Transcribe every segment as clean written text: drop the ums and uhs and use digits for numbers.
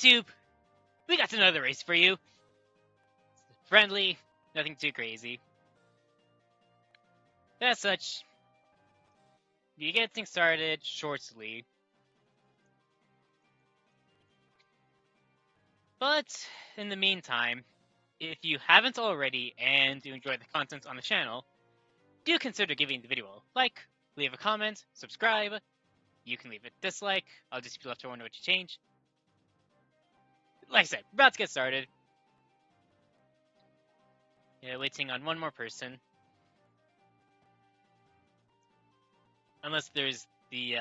YouTube, we got another race for you. Friendly, nothing too crazy. As such, you get things started shortly. But in the meantime, if you haven't already and you enjoy the content on the channel, do consider giving the video a like, leave a comment, subscribe. You can leave a dislike. I'll just be left to wonder what to change. Like I said, about to get started. Yeah, waiting on one more person. Unless there's the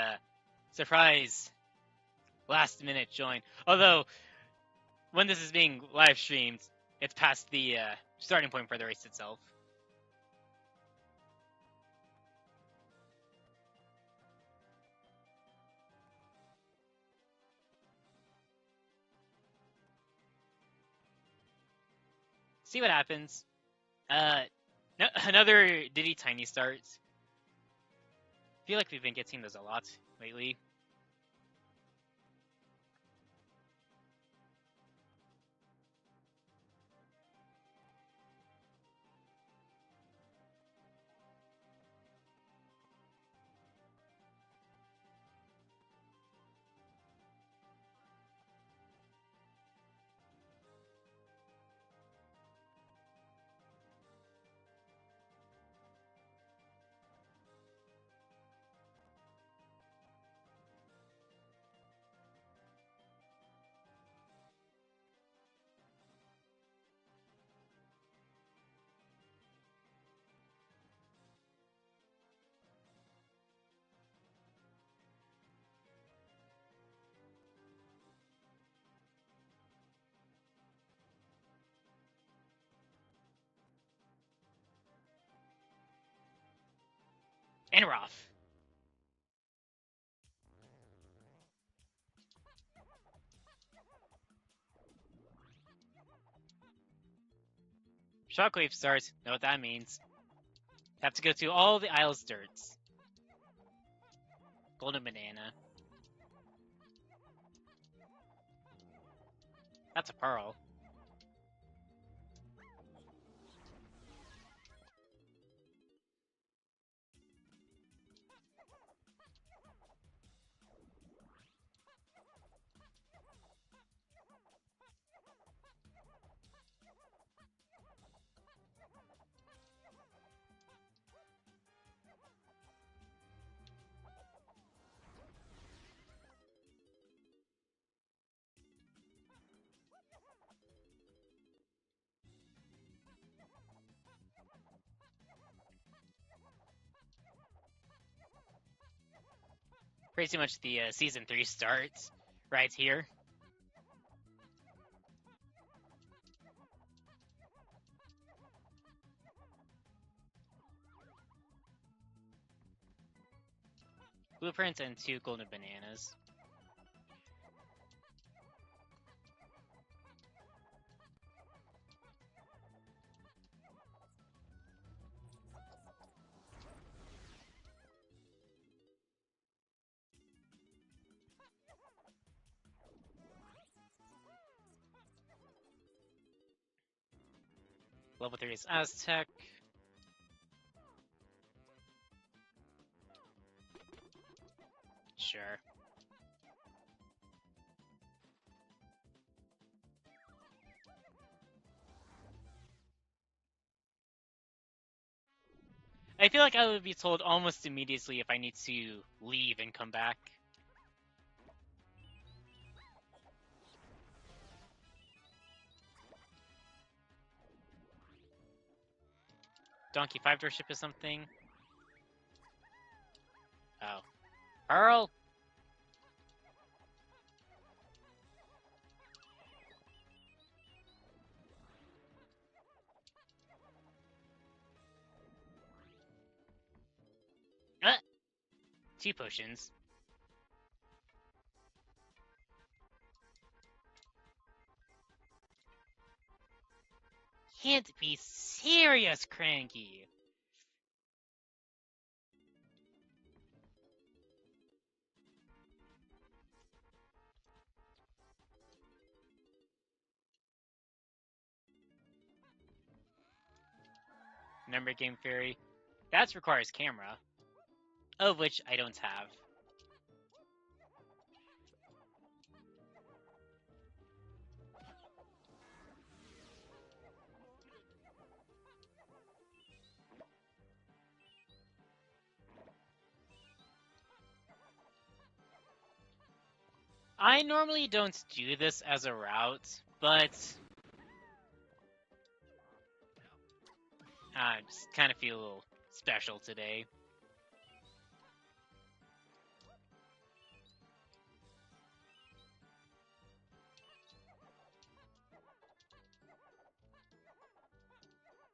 surprise last minute join. Although, when this is being live streamed, it's past the starting point for the race itself. See what happens. Another Diddy Tiny start. I feel like we've been getting those a lot lately. And we're off. Shockwave starts. Know what that means. Have to go through all the Isles dirts. Golden banana. That's a pearl. Pretty much the season 3 starts right here. Blueprints and 2 golden bananas. Level 3 is Aztec. Sure. I feel like I would be told almost immediately if I need to leave and come back. Donkey 5-door ship is something. Oh. Pearl! Ah! 2 potions. Can't be serious, Cranky! Number Game Theory. That requires camera, of which I don't have. I normally don't do this as a route, but I just kind of feel a little special today.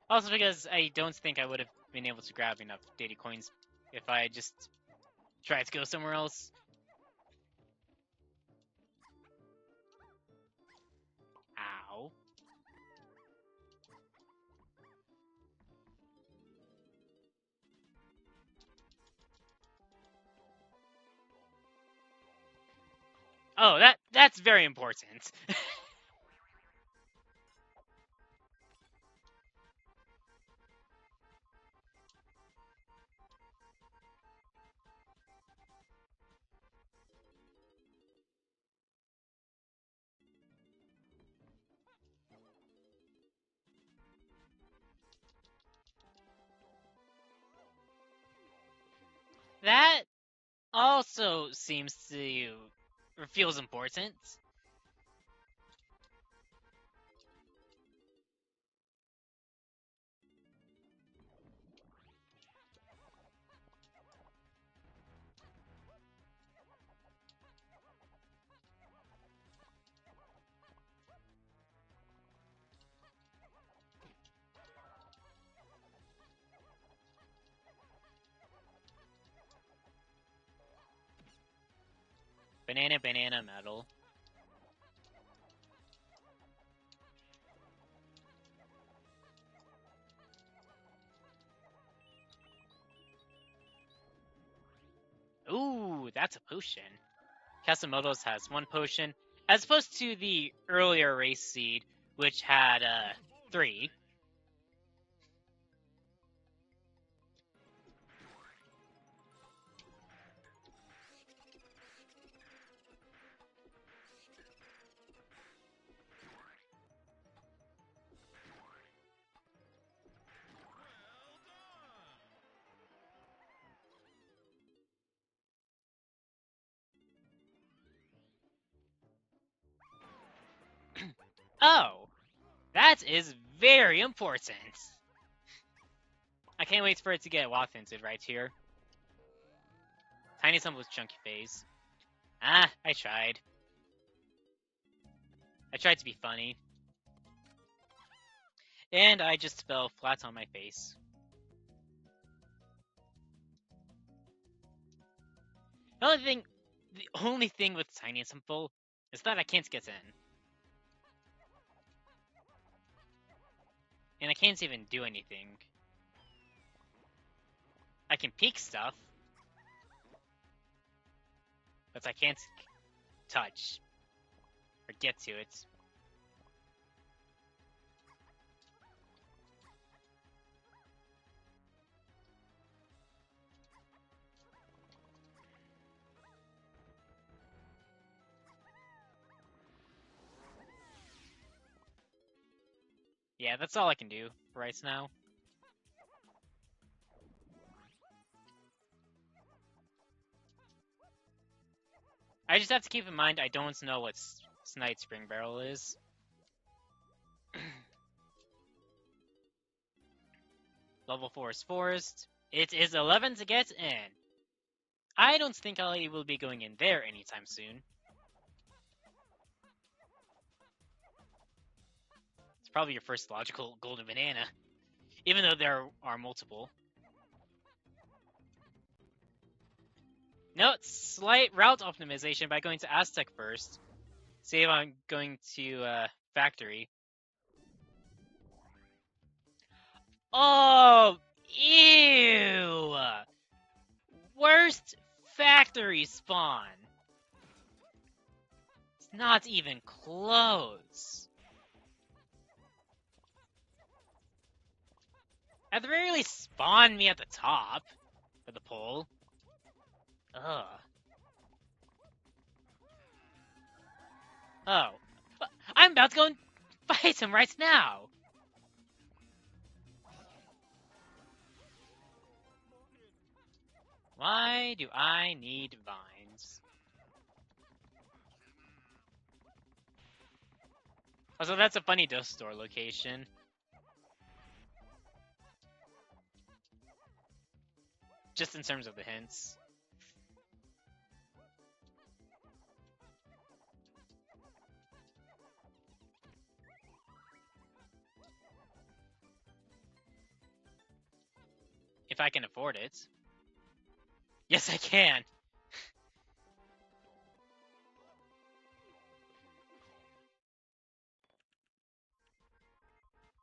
Also because I don't think I would have been able to grab enough data coins if I just tried to go somewhere else. Ow. Oh, that's very important. That also seems to or feels important. Banana metal. Ooh, that's a potion. Kasamoto's has one potion, as opposed to the earlier race seed, which had 3. Oh, that is very important. I can't wait for it to get WoW hinted right here. Tiny Sum with Chunky Phase. Ah, I tried. I tried to be funny. And I just fell flat on my face. The only thing with Tiny and Simple is that I can't get in. And I can't even do anything. I can peek stuff, but I can't touch or get to it. Yeah, that's all I can do right now. I just have to keep in mind I don't know what Snide Spring Barrel is. Level 4 is Forest. It is 11 to get in. I don't think I will be going in there anytime soon. It's probably your first logical golden banana, even though there are multiple. No, it's slight route optimization by going to Aztec first. See if I'm going to Factory. Oh, ew! Worst Factory spawn. It's not even close. At the very least, spawn me at the top of the pole. Ugh. Oh. I'm about to go and fight him right now! Why do I need vines? Also, that's a funny dust store location. Just in terms of the hints. If I can afford it. Yes, I can!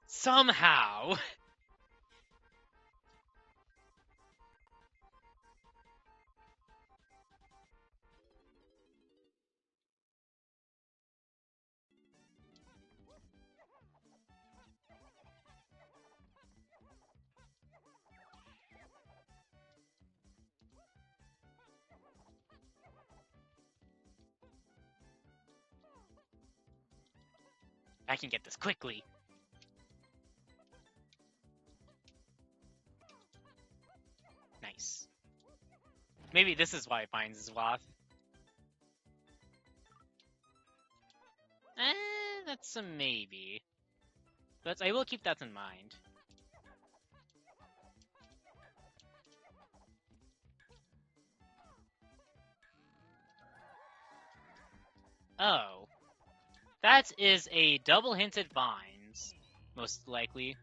Somehow! I can get this quickly. Nice. Maybe this is why it finds his Wath. That's a maybe. But I will keep that in mind. Oh. That is a double hinted vines, most likely.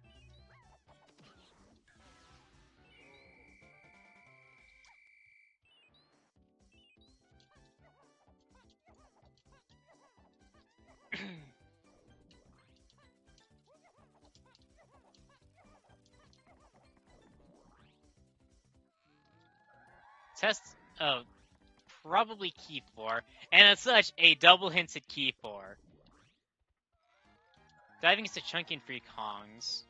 Test. Oh, probably key 4. And as such, a double hinted key 4. Diving into chunky and free Kongs.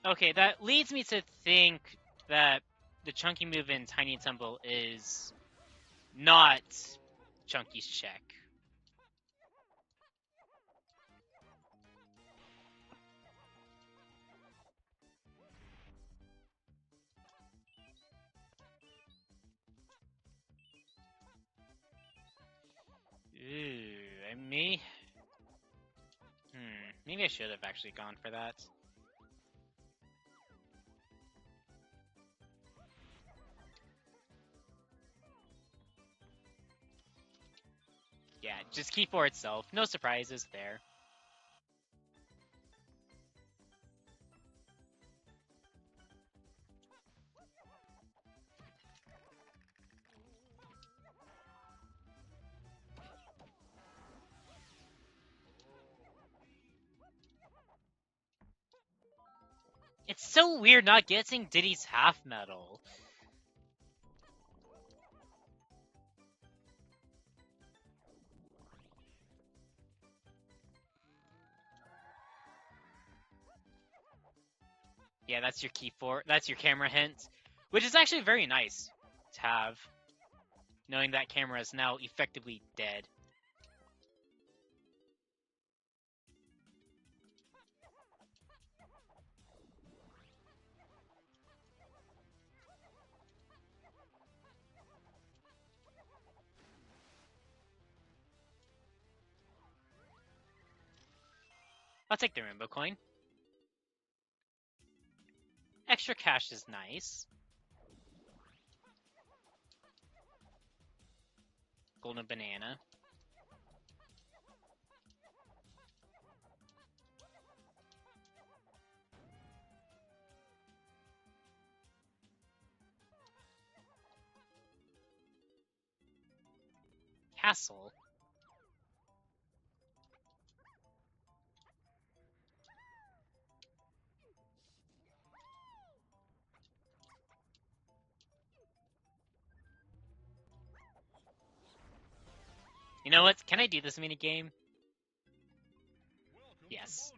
Okay, that leads me to think that the chunky move in Tiny Temple is not Chunky's check. Ooh, I may... maybe I should have actually gone for that. Yeah, just key 4 itself. No surprises there. It's so weird not getting Diddy's half medal. Yeah, that's your key 4. That's your camera hint. Which is actually very nice to have. Knowing that camera is now effectively dead. I'll take the rainbow coin. Extra cash is nice. Golden banana. Castle. You know what? Can I do this minigame? Yes.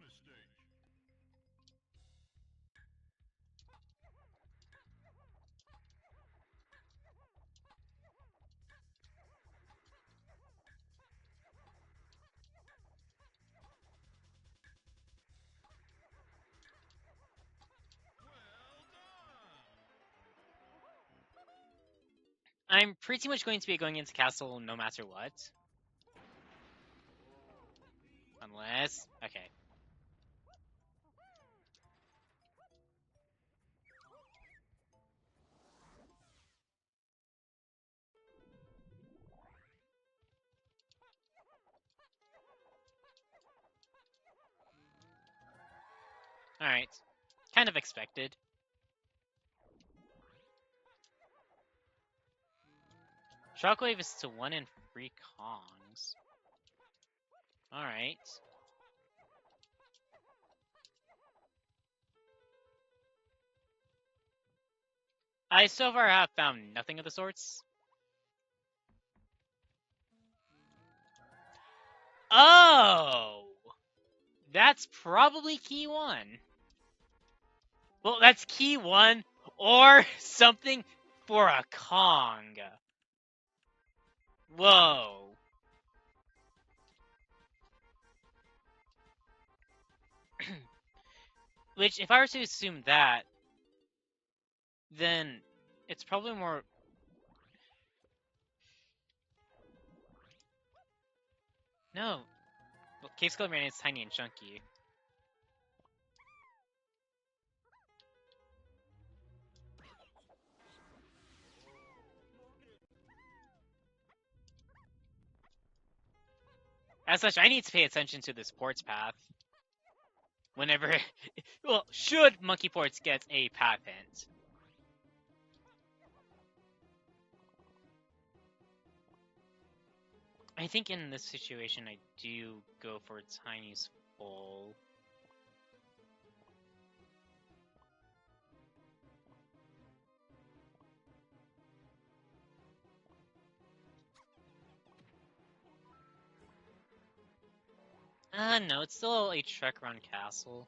I'm pretty much going to be going into castle no matter what. Unless... Okay. Alright. Kind of expected. Shockwave is to 1 in 3 Kongs. Alright. I so far have found nothing of the sorts. Oh! That's probably key 1. Well, that's key 1 or something for a Kong. Whoa. Which, if I were to assume that, then it's probably more... No. Well, Cave Skull Man is tiny and chunky. As such, I need to pay attention to this ports path. Whenever... well, should Monkey Ports get a path hint. I think in this situation, I do go for Tiny's full. No, it's still a trek around castle.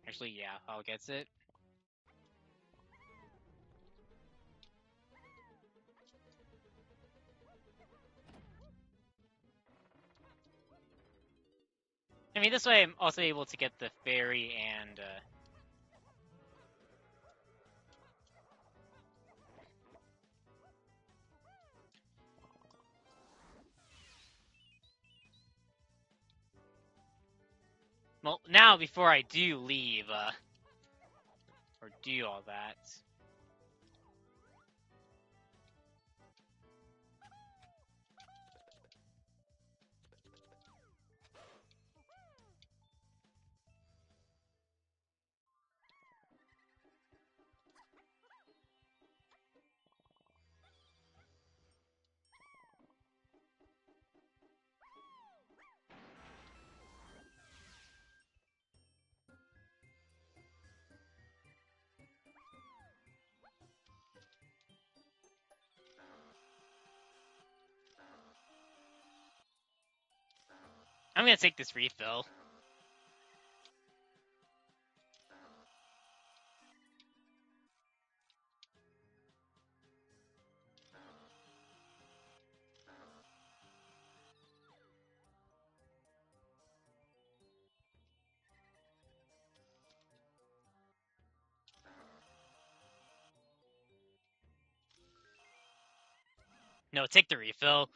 Actually, yeah, I'll get it. I mean, this way I'm also able to get the ferry and, well, now, before I do leave, or do all that... I'm gonna take this refill. No, take the refill.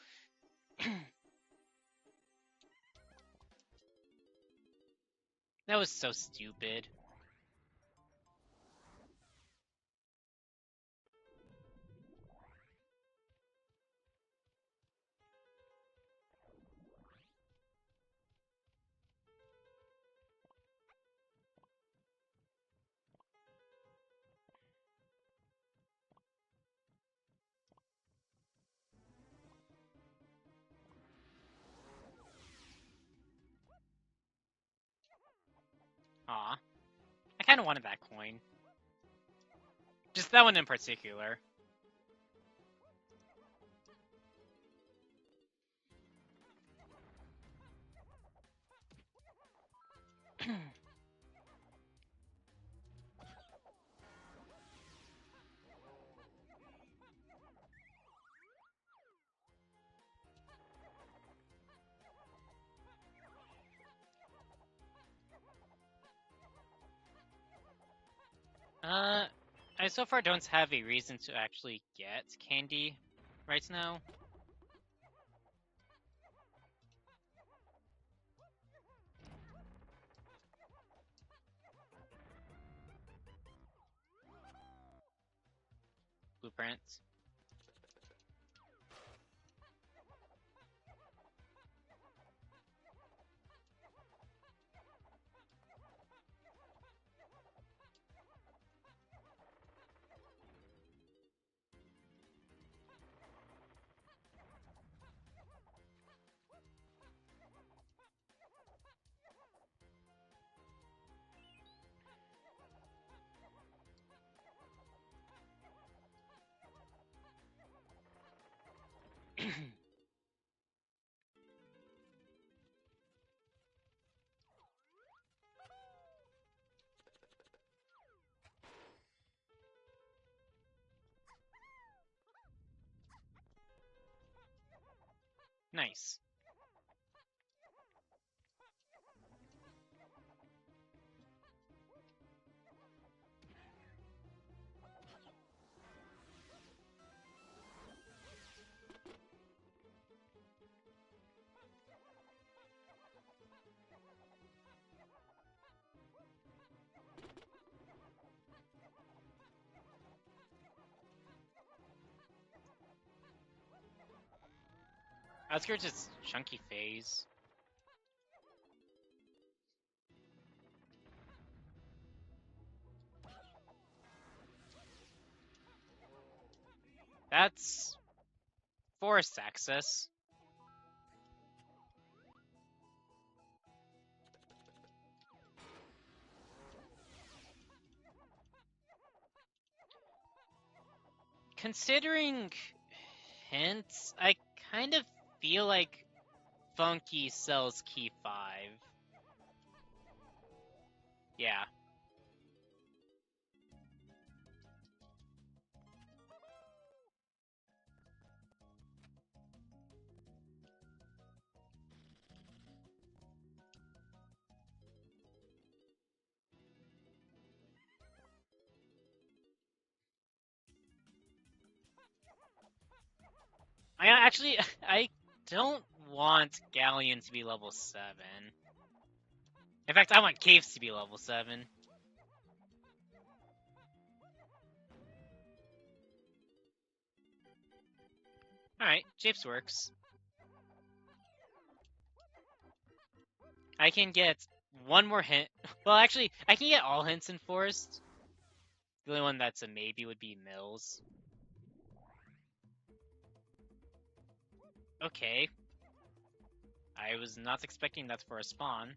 That was so stupid. Aw. I kinda wanted that coin. Just that one in particular. I so far don't have a reason to actually get candy right now. Blueprints. Nice. Outskirts is chunky phase. That's forest access. Considering hints, I kind of feel like Funky sells key 5. Yeah. I don't want Galleon to be level 7. In fact, I want Caves to be level 7. Alright, Japes works. I can get one more hint. Well, actually, I can get all hints in Forest. The only one that's a maybe would be Mills. Okay. I was not expecting that for a spawn.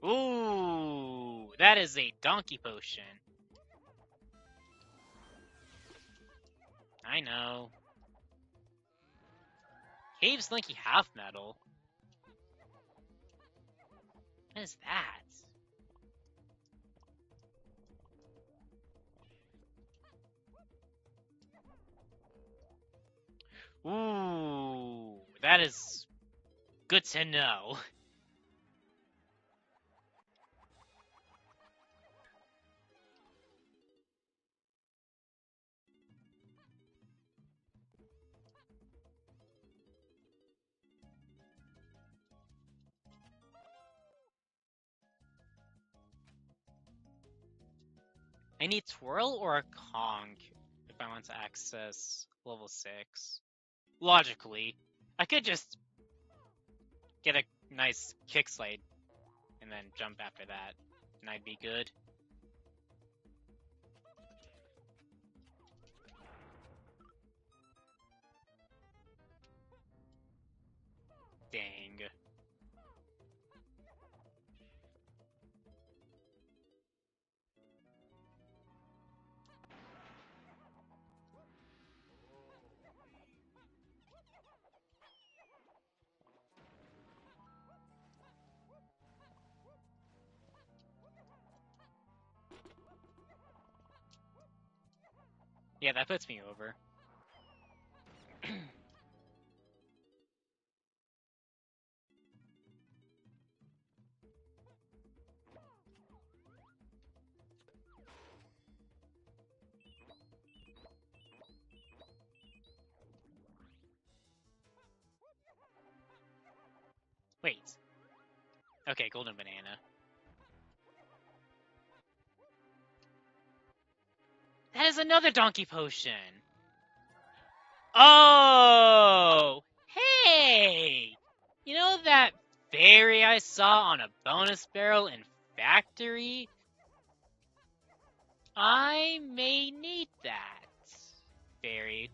Ooh, that is a donkey potion. I know. Caves Slinky half metal. What is that? Ooh, that is good to know. I need Twirl or a Conk if I want to access level 6. Logically, I could just get a nice kick slide and then jump after that, and I'd be good. Dang. Yeah, that puts me over. Wait. Okay, golden banana. That is another donkey potion! Oh! Hey! You know that fairy I saw on a bonus barrel in Factory? I may need that. Fairy.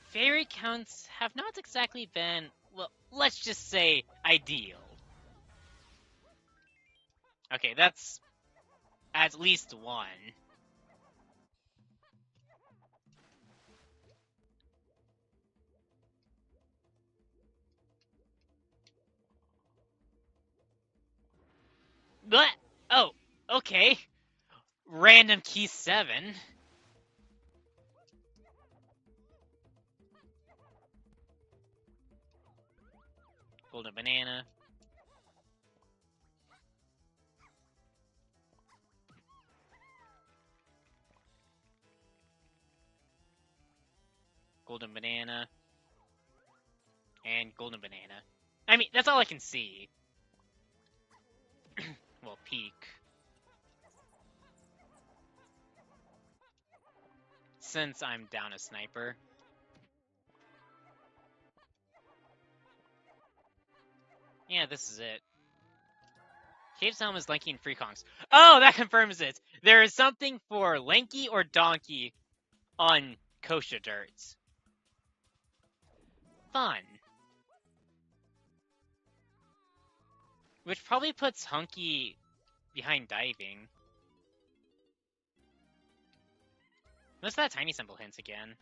Fairy counts have not exactly been, well, let's just say, ideal. Okay, that's at least one. But, oh, okay. Random key 7. Golden banana. Golden banana. And golden banana. I mean, that's all I can see. Well, peek. Since I'm down a sniper. Yeah, this is it. Cave's helm is lanky and free conks. Oh, that confirms it! There is something for lanky or donkey on kosher dirts. Fun. Which probably puts Hunky behind diving. What's that tiny symbol hint again?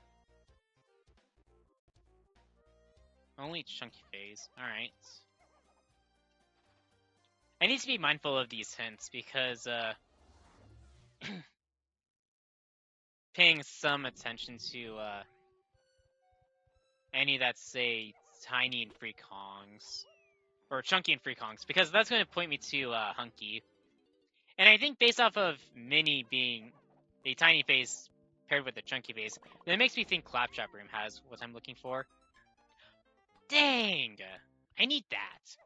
Only chunky phase. Alright. I need to be mindful of these hints because, paying some attention to, any that say tiny and free kongs. Or chunky and free kongs, because that's going to point me to, Hunky. And I think based off of Mini being a tiny phase paired with a chunky phase, that makes me think Claptrap Room has what I'm looking for. Dang! I need that.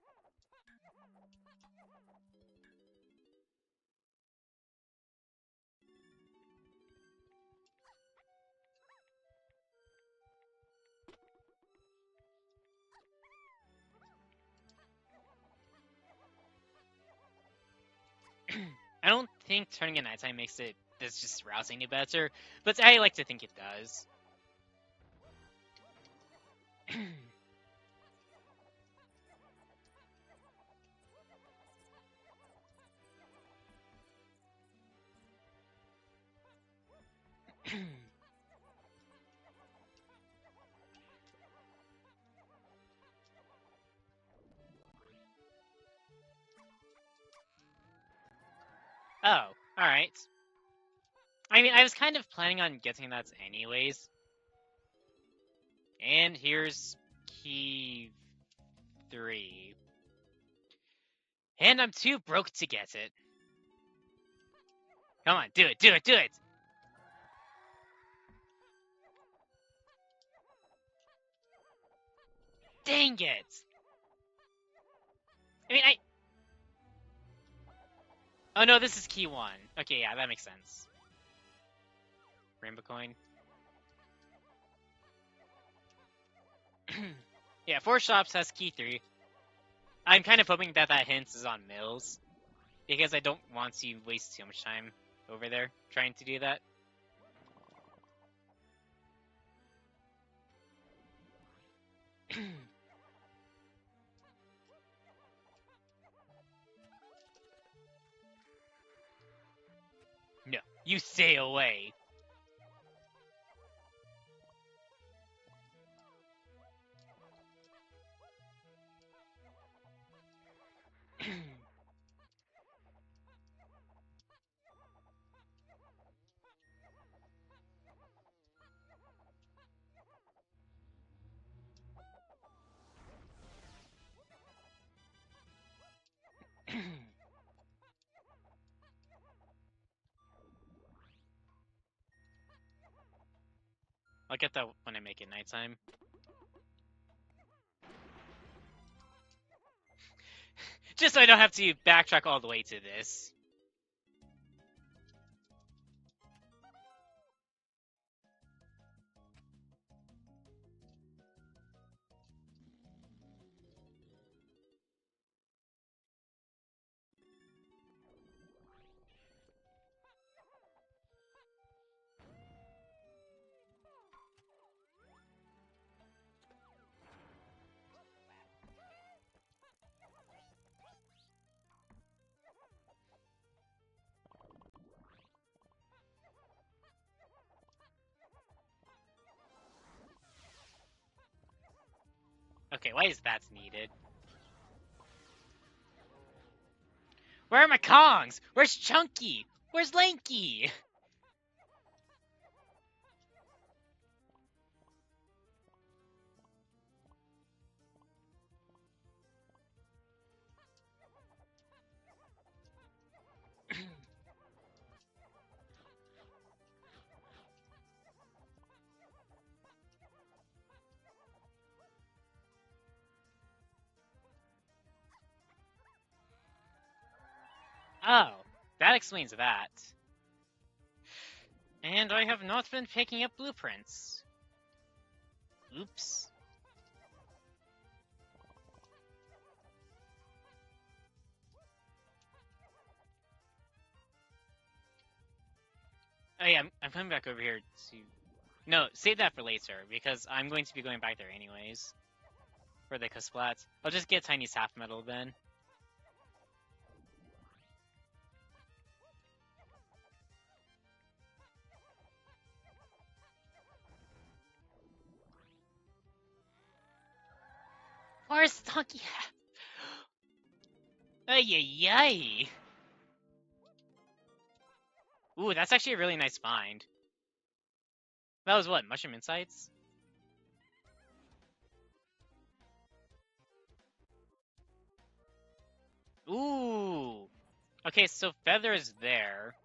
I don't think turning at nighttime makes it this just rousing any better, but I like to think it does. Oh, alright. I mean, I was kind of planning on getting that anyways. And here's key 3. And I'm too broke to get it. Come on, do it, do it, do it! Dang it! I mean, oh no, this is key 1. Okay, yeah, that makes sense. Rainbow coin. Yeah, 4 shops has key 3. I'm kind of hoping that that hint is on Mills, because I don't want to waste too much time over there trying to do that. No, you stay away. I'll get that when I make it nighttime. Just so I don't have to backtrack all the way to this. Okay, why is that needed? Where are my Kongs? Where's Chunky? Where's Lanky? Oh, that explains that. And I have not been picking up blueprints. Oops. Oh yeah, I'm coming back over here to... No, save that for later, because I'm going to be going back there anyways. For the Kasplats. I'll just get tiny half metal then. Where's Hunky? Ay ay ay! Ooh, that's actually a really nice find. That was what, Mushroom Insights? Ooh! Okay, so Feather is there.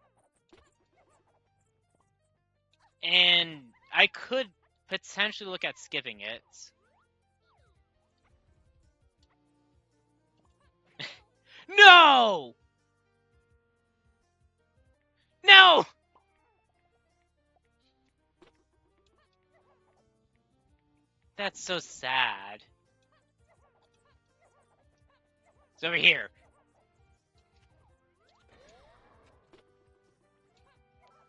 And I could potentially look at skipping it. No! No! That's so sad. It's over here.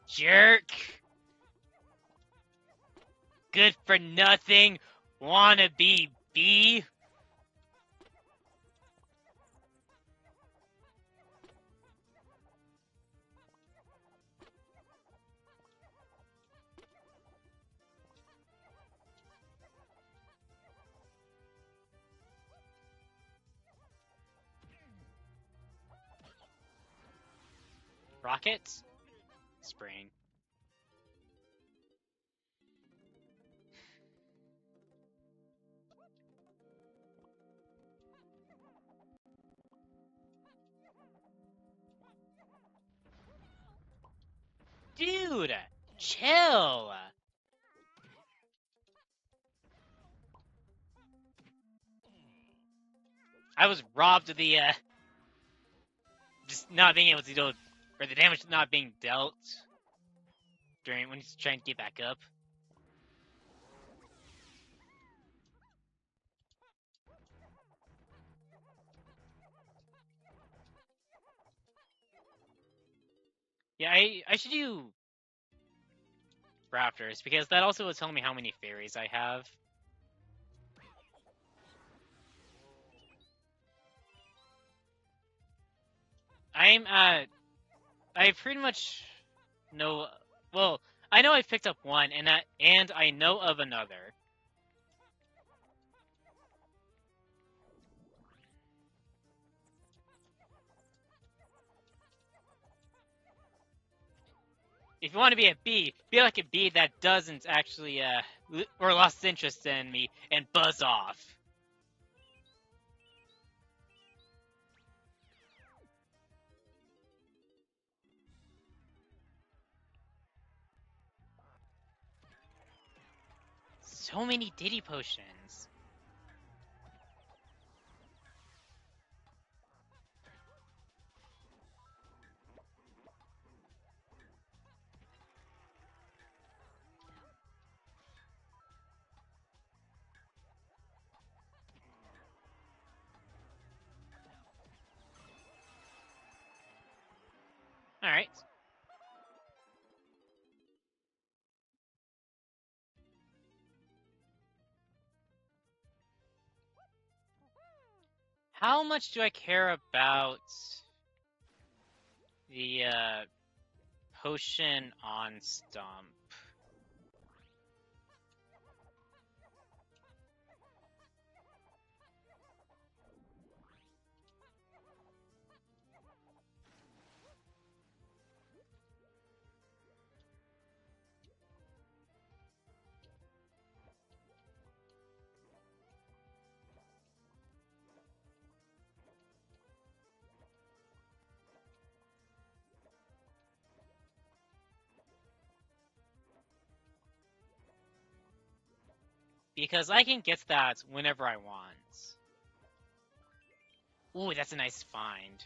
Jerk! Good for nothing. Wanna be B? Rocket? Spring. Dude! Chill! I was robbed of the, just not being able to deal with, or the damage not being dealt during when he's trying to get back up. Yeah, I should do Raptors, because that also will tell me how many fairies I have. I pretty much know, well, I know I've picked up one, and I know of another. If you want to be a bee, be like a bee that doesn't actually, or lost interest in me, and buzz off. So many Diddy potions. Alright. How much do I care about the potion on Stump? Because I can get that whenever I want. Ooh, that's a nice find.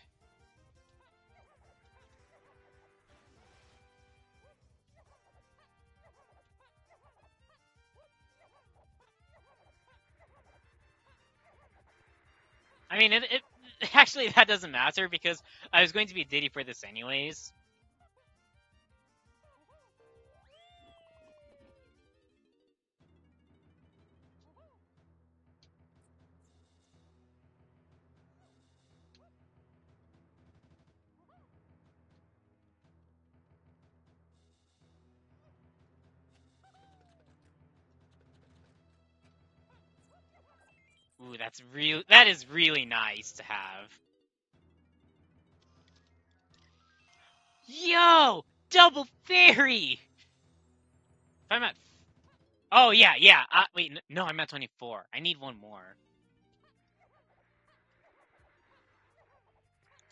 I mean, it actually, that doesn't matter because I was going to be Diddy for this anyways. Ooh, that is really nice to have. Yo! Double fairy! If I'm at... Oh, yeah. Wait, no, I'm at 24. I need one more.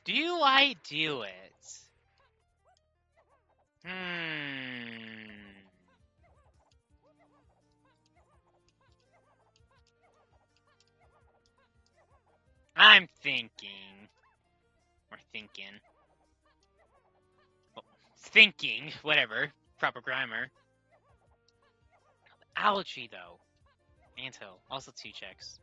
Do I do it? I'm thinking. Or thinking. Well, thinking. Whatever. Proper grammar. Owl tree, though. Anthill. Also 2 checks.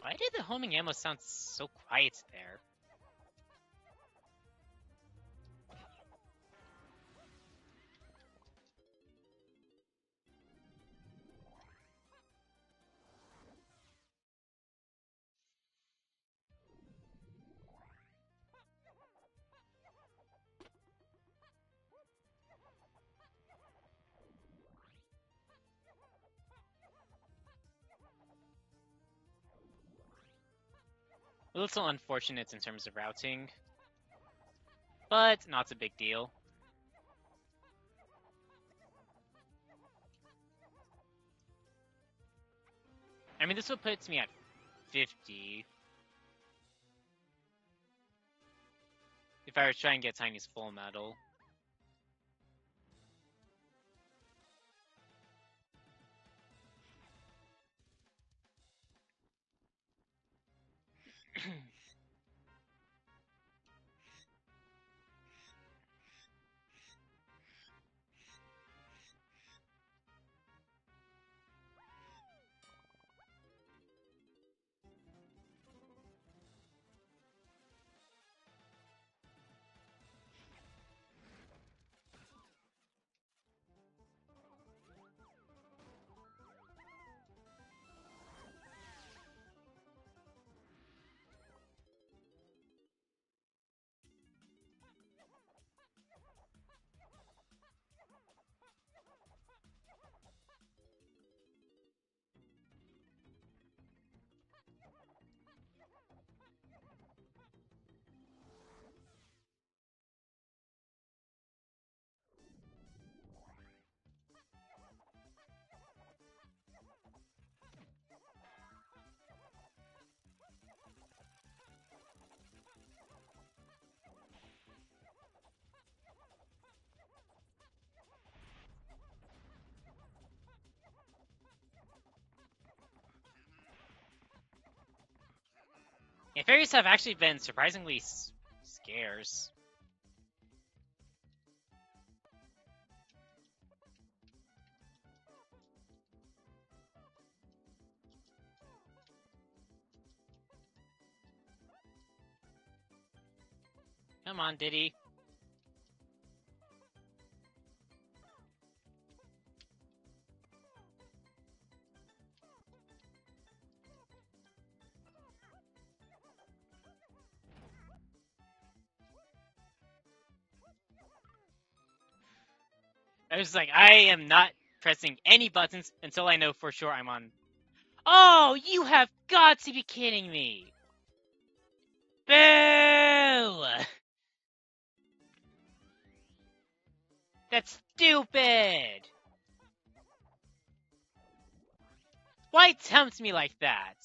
Why did the homing ammo sound so quiet there? A little unfortunate in terms of routing, but not a big deal. I mean, this will put me at 50. If I were trying to get Tiny's full medal. Yeah, fairies have actually been surprisingly scarce. Come on, Diddy. I was like, I am not pressing any buttons until I know for sure I'm on. Oh, you have got to be kidding me! Boo! That's stupid! Why tempt me like that?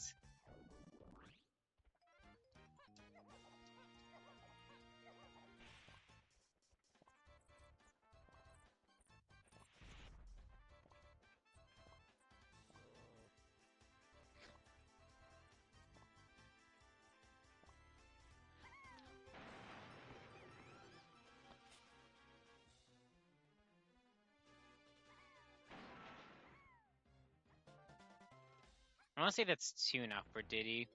I want to say that's 2 now for Diddy.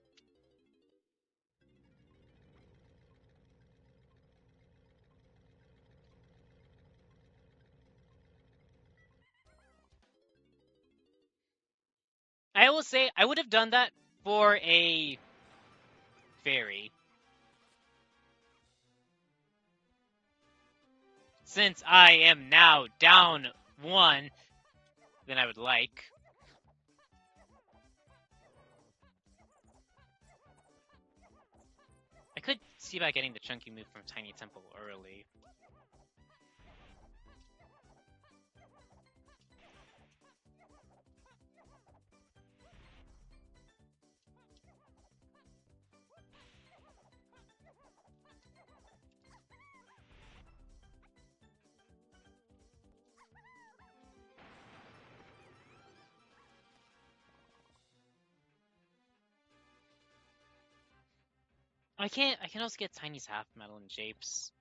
I will say I would have done that for a fairy. Since I am now down 1 than I would like. I could see about getting the chunky move from Tiny Temple early. I can also get Tiny's half metal and shapes.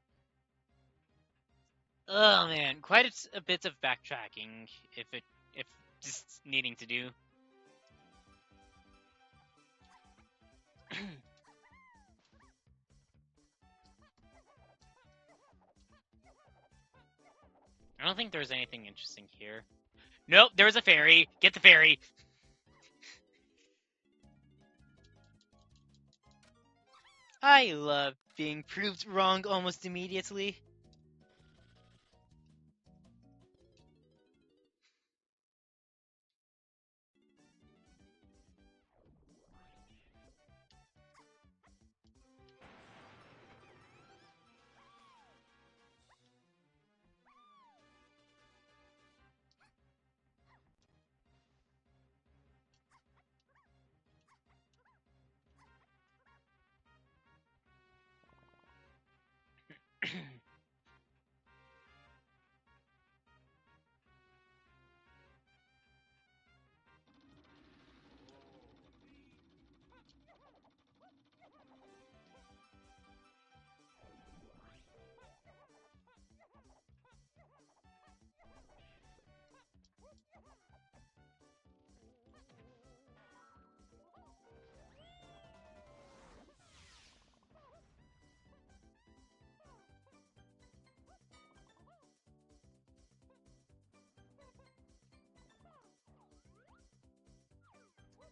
Oh man, quite a bit of backtracking if just needing to do. I don't think there's anything interesting here. Nope, there was a fairy. Get the fairy. I love being proved wrong almost immediately.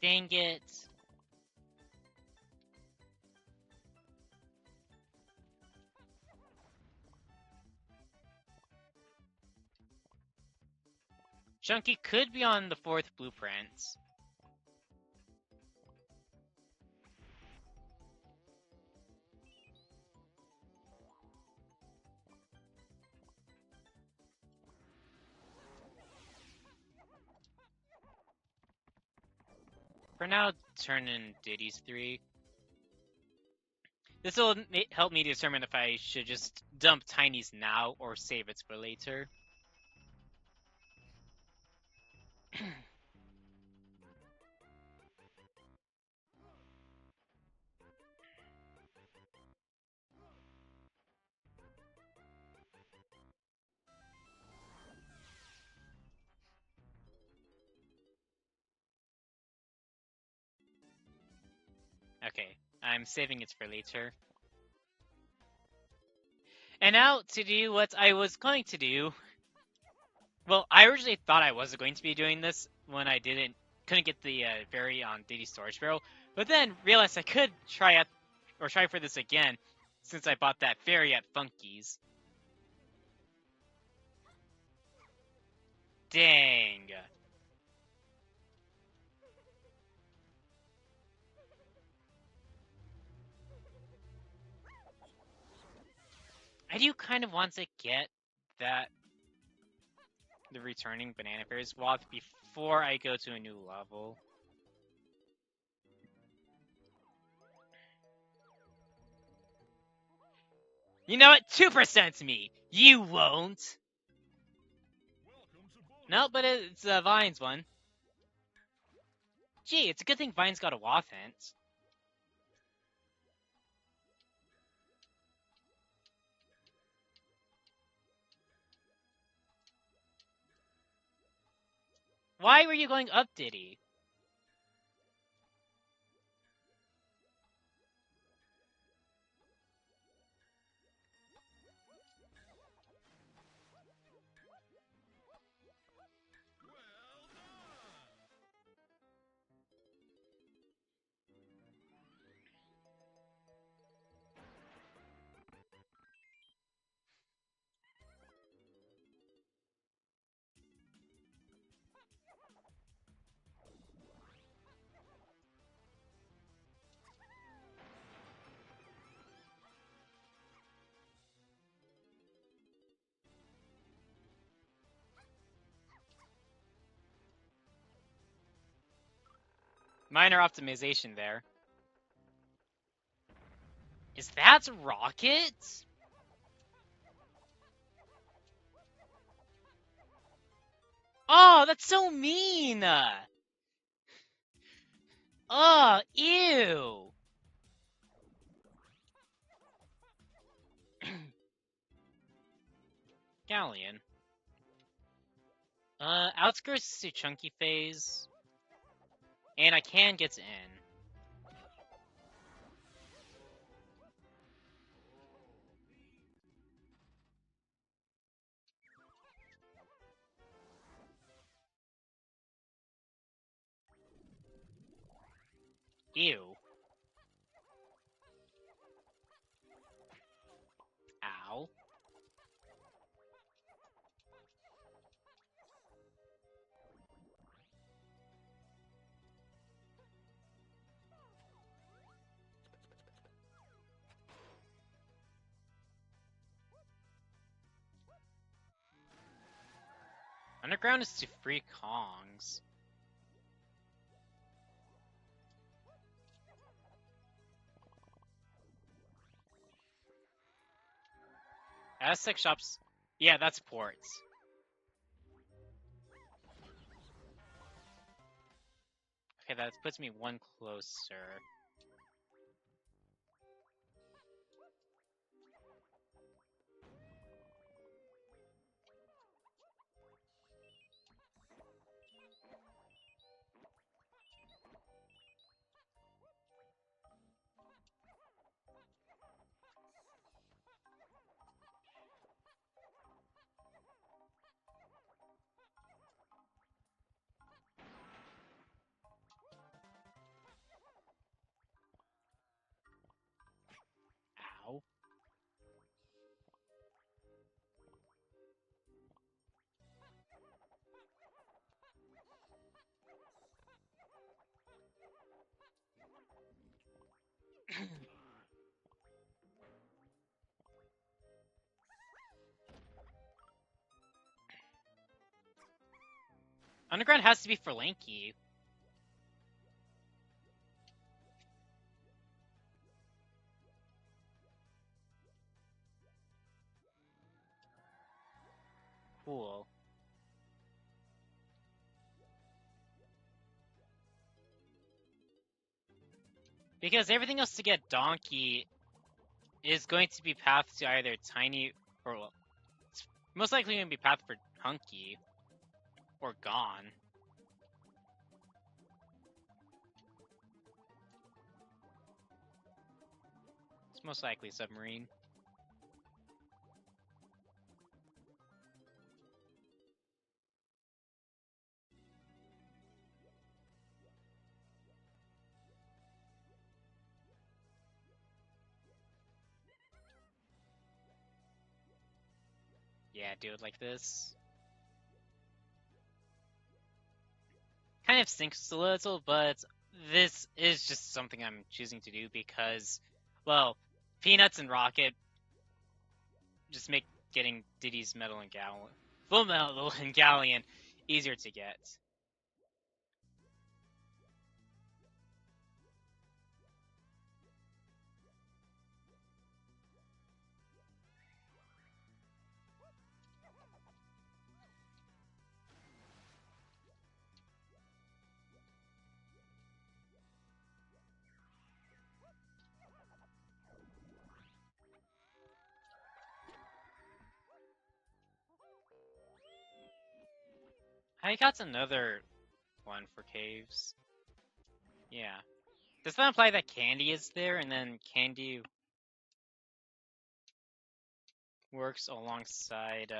Dang it. Chunky could be on the 4th blueprint. For now, turn in Diddy's 3. This will help me determine if I should just dump Tiny's now or save it for later. Okay, I'm saving it for later. And now to do what I was going to do. Well, I originally thought I wasn't going to be doing this when I couldn't get the berry on Diddy's storage barrel, but then realized I could try for this again since I bought that fairy at Funky's. Dang. I do kind of want to get the returning banana berries walk before I go to a new level. You know what? 2% me. You won't. No, but it's Vine's one. Gee, it's a good thing Vine's got a Waffant. Why were you going up, Diddy? Minor optimization there. Is that Rocket? Oh, that's so mean! Oh, ew! Galleon. Outskirts to Chunky phase. And I can get in. Ew. Ow. Underground is to free Kongs. Aztec shops. Yeah, that's ports. Okay, that puts me one closer. Ow. Underground has to be for Lanky. Cool. Because everything else to get Donkey is going to be pathed to either Tiny or, well, it's most likely going to be pathed for Hunky or Gone. Most likely submarine. Yeah, do it like this. Kind of stinks a little, but this is just something I'm choosing to do because, well, Peanuts and Rocket just make getting Diddy's Metal and Galleon, Full Metal and Galleon easier to get. I got another one for caves. Yeah. Does that imply that Candy is there and then Candy works alongside,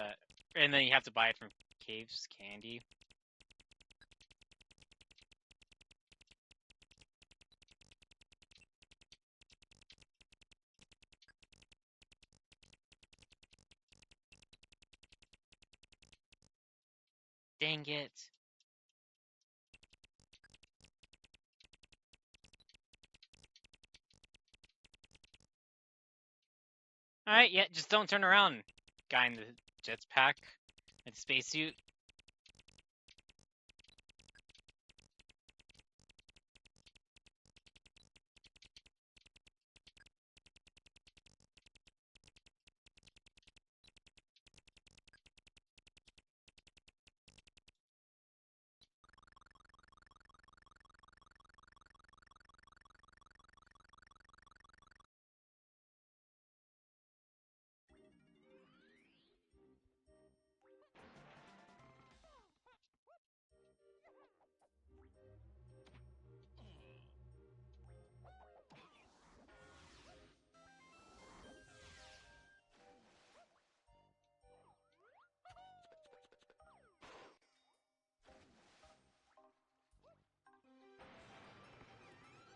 and then you have to buy it from Caves Candy? Dang it. Alright, yeah, just don't turn around, guy in the jetpack and spacesuit.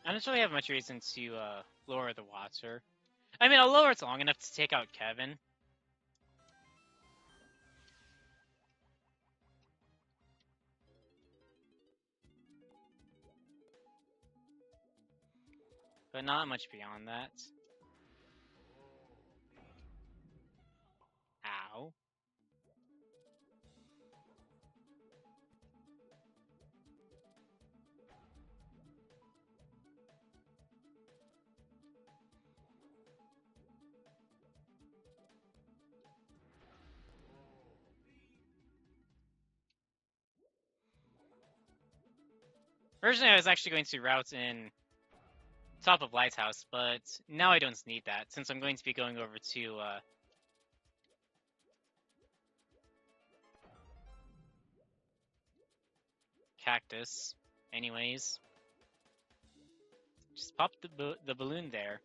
I don't really have much reason to lower the water. I mean, I'll lower it long enough to take out Kevin. But not much beyond that. Ow. Originally, I was actually going to route in top of Lighthouse, but now I don't need that, since I'm going to be going over to, Cactus. Anyways. Just pop the balloon there.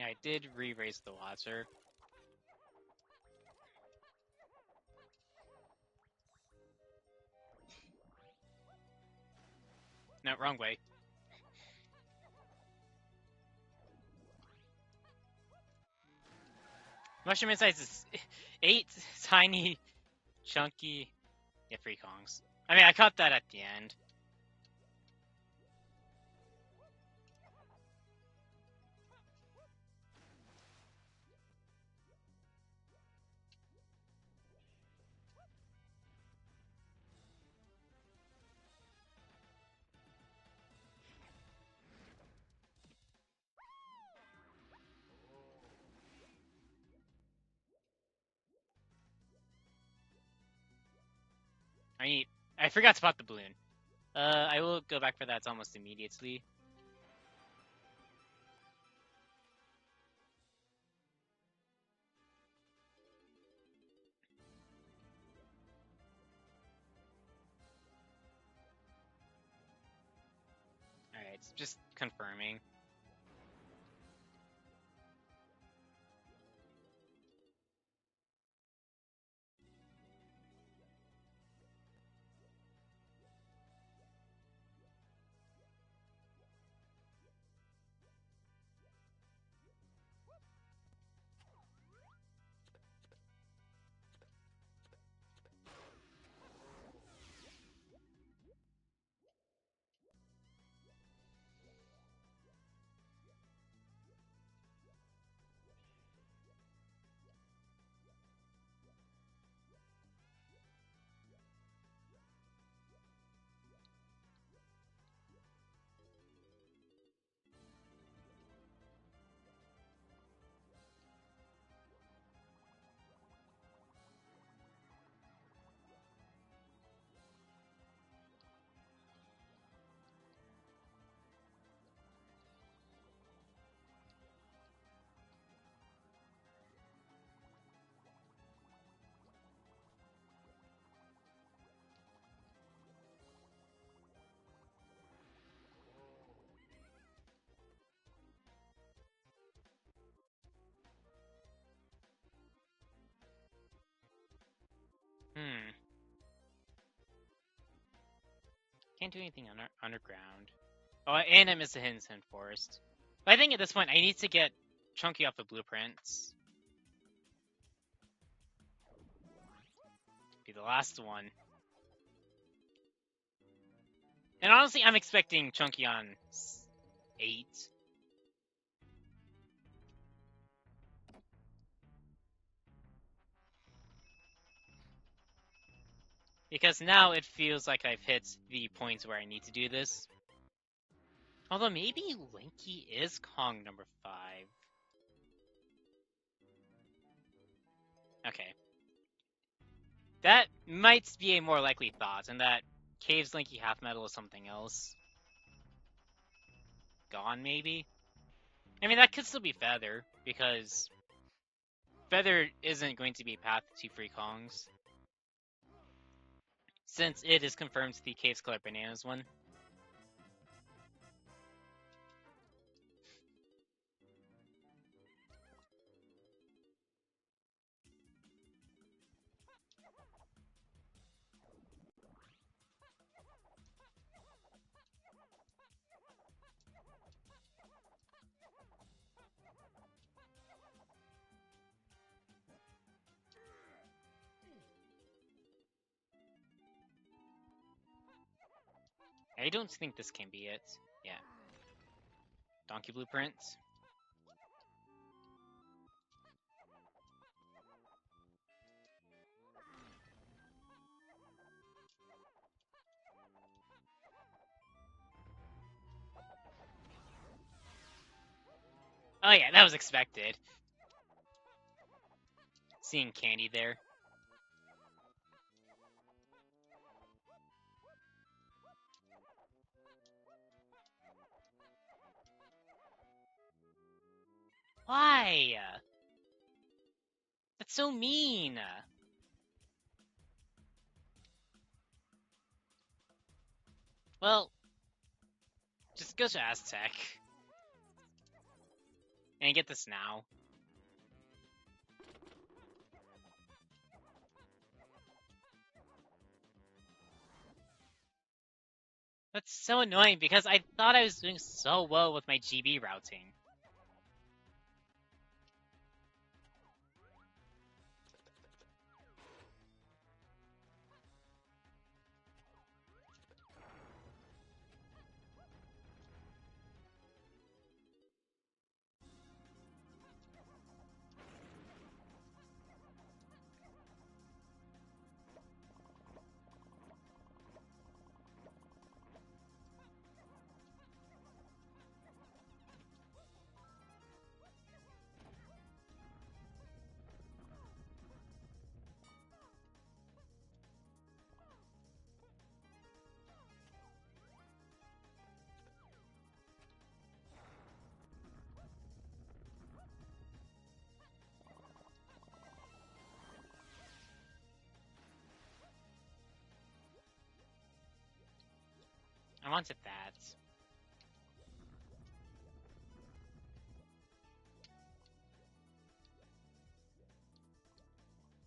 Yeah, I did re-raise the water. No, wrong way. Mushroom insides is 8 tiny, chunky, yeah, free Kongs. I mean, I caught that at the end. I forgot to spot the balloon. I will go back for that almost immediately. Alright, just confirming. Can't do anything underground. Oh, and I missed the Hidden Forest. But I think at this point, I need to get Chunky off the blueprints. Be the last one. And honestly, I'm expecting Chunky on 8. Because now it feels like I've hit the points where I need to do this. Although maybe Linky is Kong number 5. Okay. That might be a more likely thought, and that Cave's Linky half metal is something else. Gone, maybe? I mean, that could still be Feather, because Feather isn't going to be path to free Kongs. Since it is confirmed the Cave's Color Bananas one. I don't think this can be it. Yeah. Donkey Blueprints. Oh yeah, that was expected. Seeing Candy there. Why? That's so mean. Well, just go to Aztec. And I get this now. That's so annoying because I thought I was doing so well with my GB routing. I wanted that.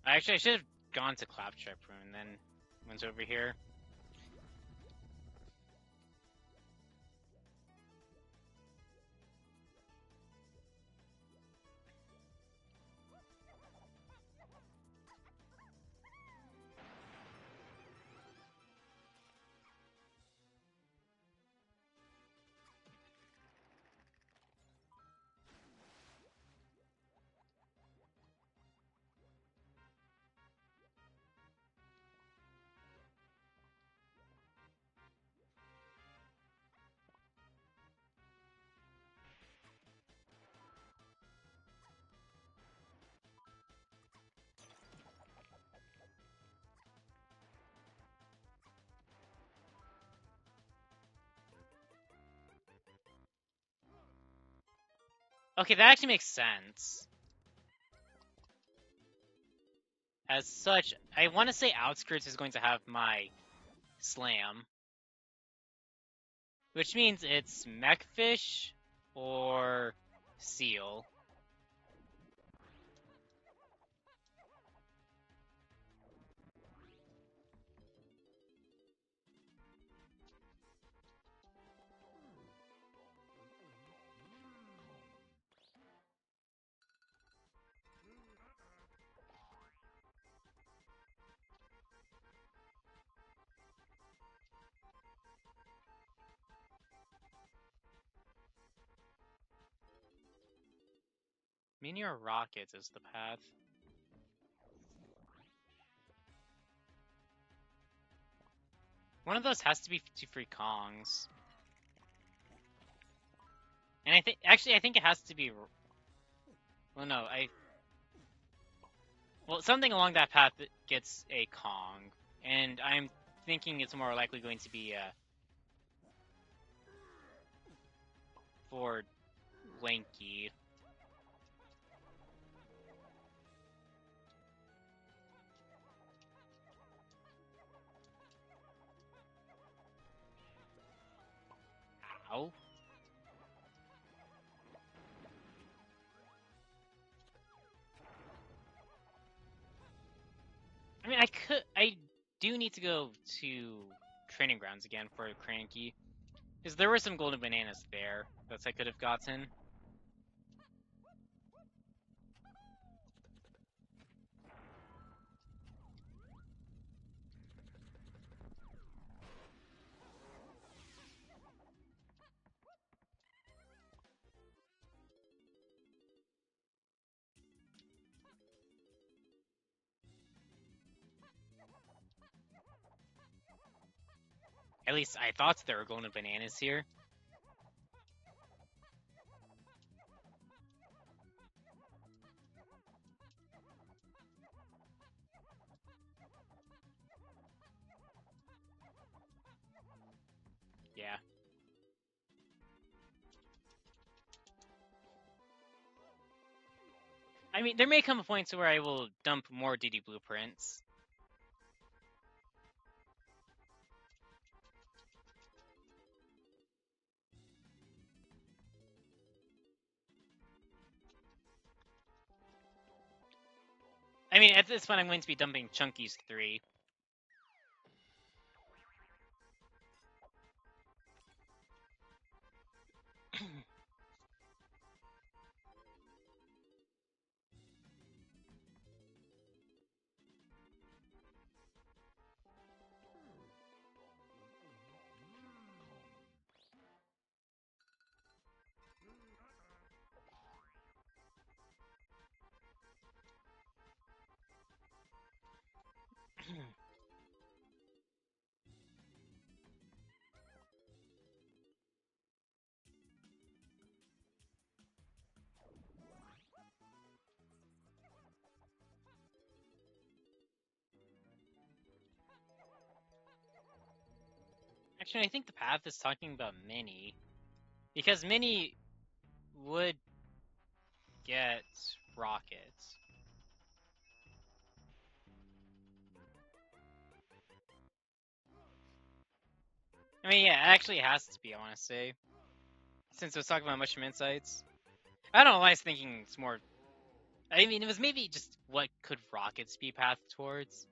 Actually, I should have gone to Claptrap Room and then went over here. Okay, that actually makes sense. As such, I want to say Outskirts is going to have my Slam. Which means it's Mechfish or Seal. Meteor Rockets is the path. One of those has to be 2 free Kongs. And I think, actually, I think it has to be, well, no, well, something along that path that gets a Kong. And I'm thinking it's more likely going to be, for Lanky. Ow. I mean, I do need to go to Training Grounds again for Cranky. Because there were some golden bananas there that I could have gotten. At least I thought there were golden bananas here. Yeah. I mean, there may come a point to where I will dump more DD blueprints. I mean, at this point, I'm going to be dumping Chunky's 3. Actually, I think the path is talking about Minnie. Because Minnie would get rockets. I mean, yeah, it actually has to be, I want to say. Since it was talking about mushroom insights. I don't know why I was thinking it's more... I mean, it was maybe just what could rockets be pathed towards.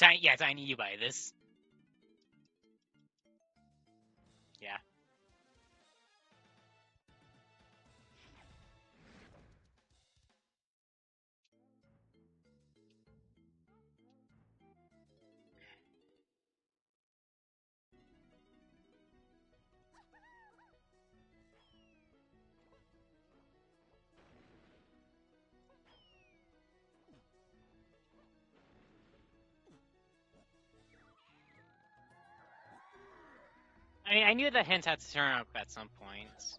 Yeah, Tiny, you buy this. Yeah. I mean, I knew the hint had to turn up at some point.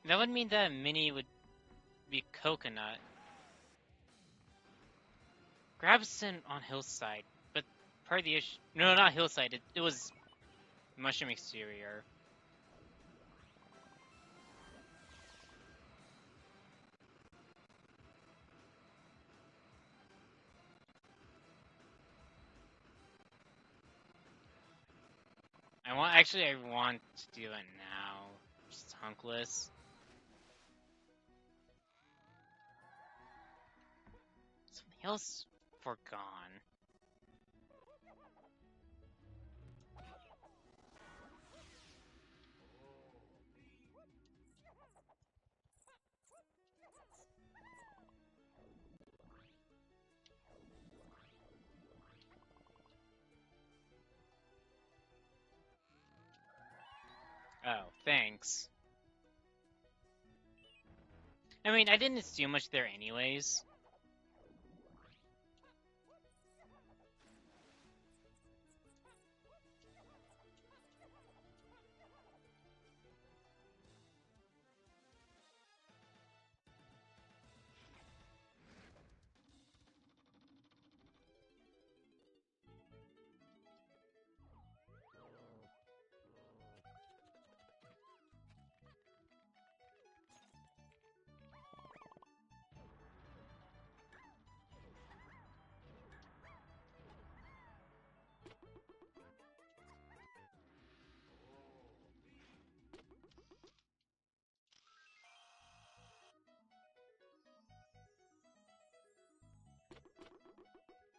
That would mean that Minnie would be Coconut. Grabson on Hillside, but part of the issue. No, not Hillside. It was Mushroom Exterior. I want to do it now. Just hunkless. Something else forgone. Oh, thanks. I mean, I didn't assume much there anyways.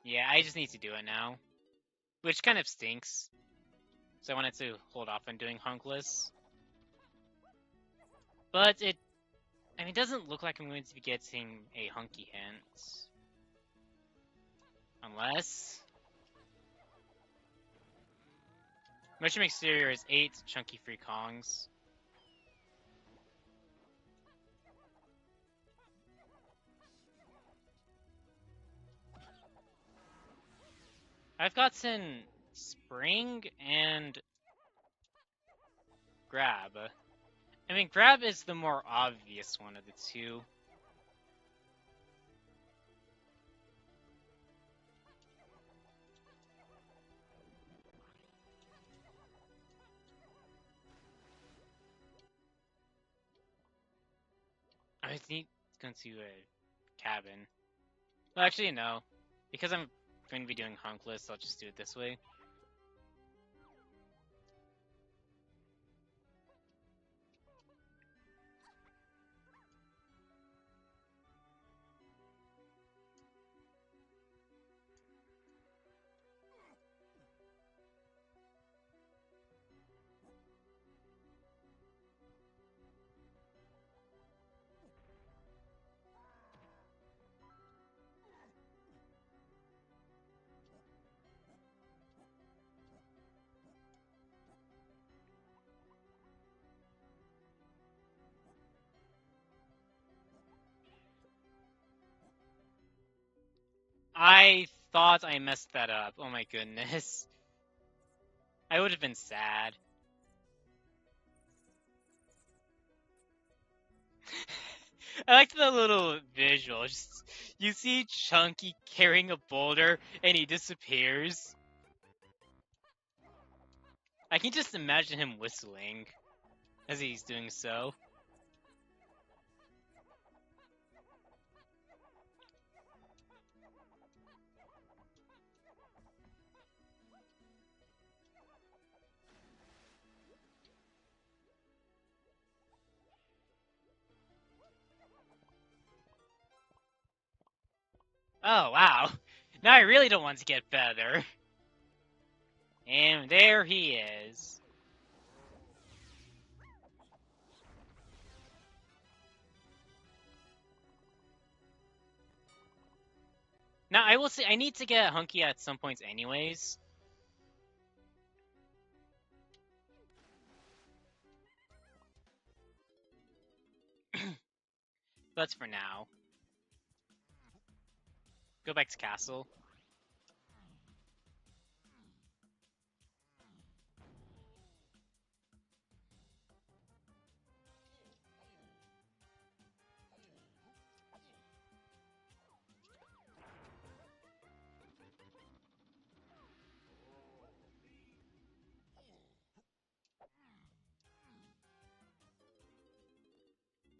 Yeah, I just need to do it now. Which kind of stinks. So I wanted to hold off on doing hunkless. But it doesn't look like I'm going to be getting a Hunky hint. Unless... Mushroom Exterior is 8 chunky free Kongs. I've gotten Spring and Grab. I mean, Grab is the more obvious one of the two. I need to go to a cabin. Well, actually, no. Because I'm going to be doing hunkless, I'll just do it this way. I thought I messed that up. Oh my goodness. I would have been sad. I liked the little visual. Just, you see Chunky carrying a boulder and he disappears. I can just imagine him whistling as he's doing so. Oh, wow. Now I really don't want to get Feather. And there he is. Now, I will say, I need to get Hunky at some points anyways. That's for now. Go back to castle.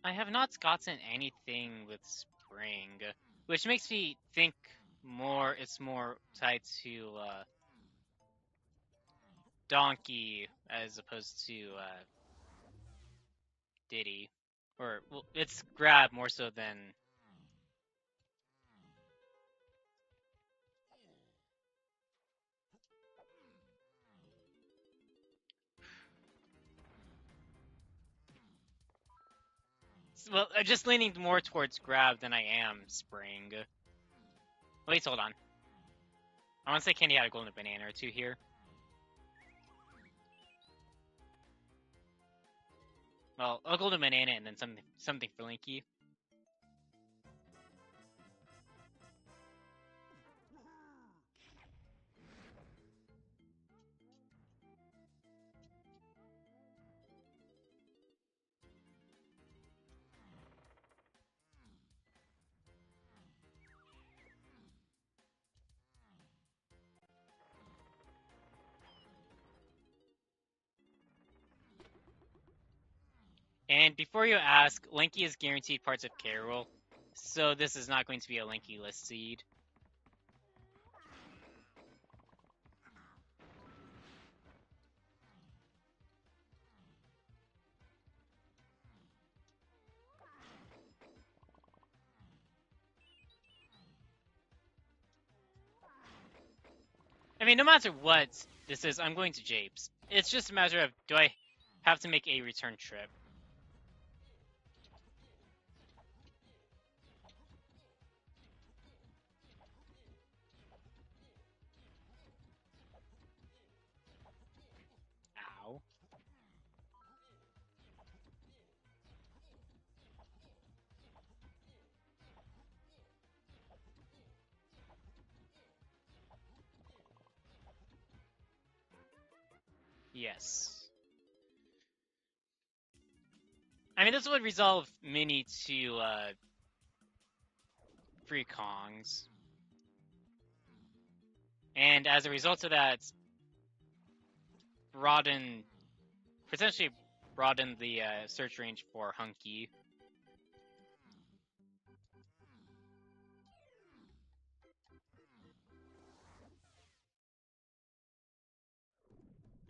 I have not gotten anything with spring, which makes me think it's more tied to donkey as opposed to Diddy, or well, it's grab more so than. Well, I'm just leaning more towards grab than I am spring. Wait, hold on. I want to say Candy had a golden banana or two here. Well, a golden banana and then something for Linky. And before you ask, Linky is guaranteed parts of Carol, so this is not going to be a Linky list seed. I mean, no matter what this is, I'm going to Japes. It's just a matter of, do I have to make a return trip? Ow. Yes. I mean, this would resolve Mini to free Kongs. And as a result of that, potentially broaden the search range for Hunky.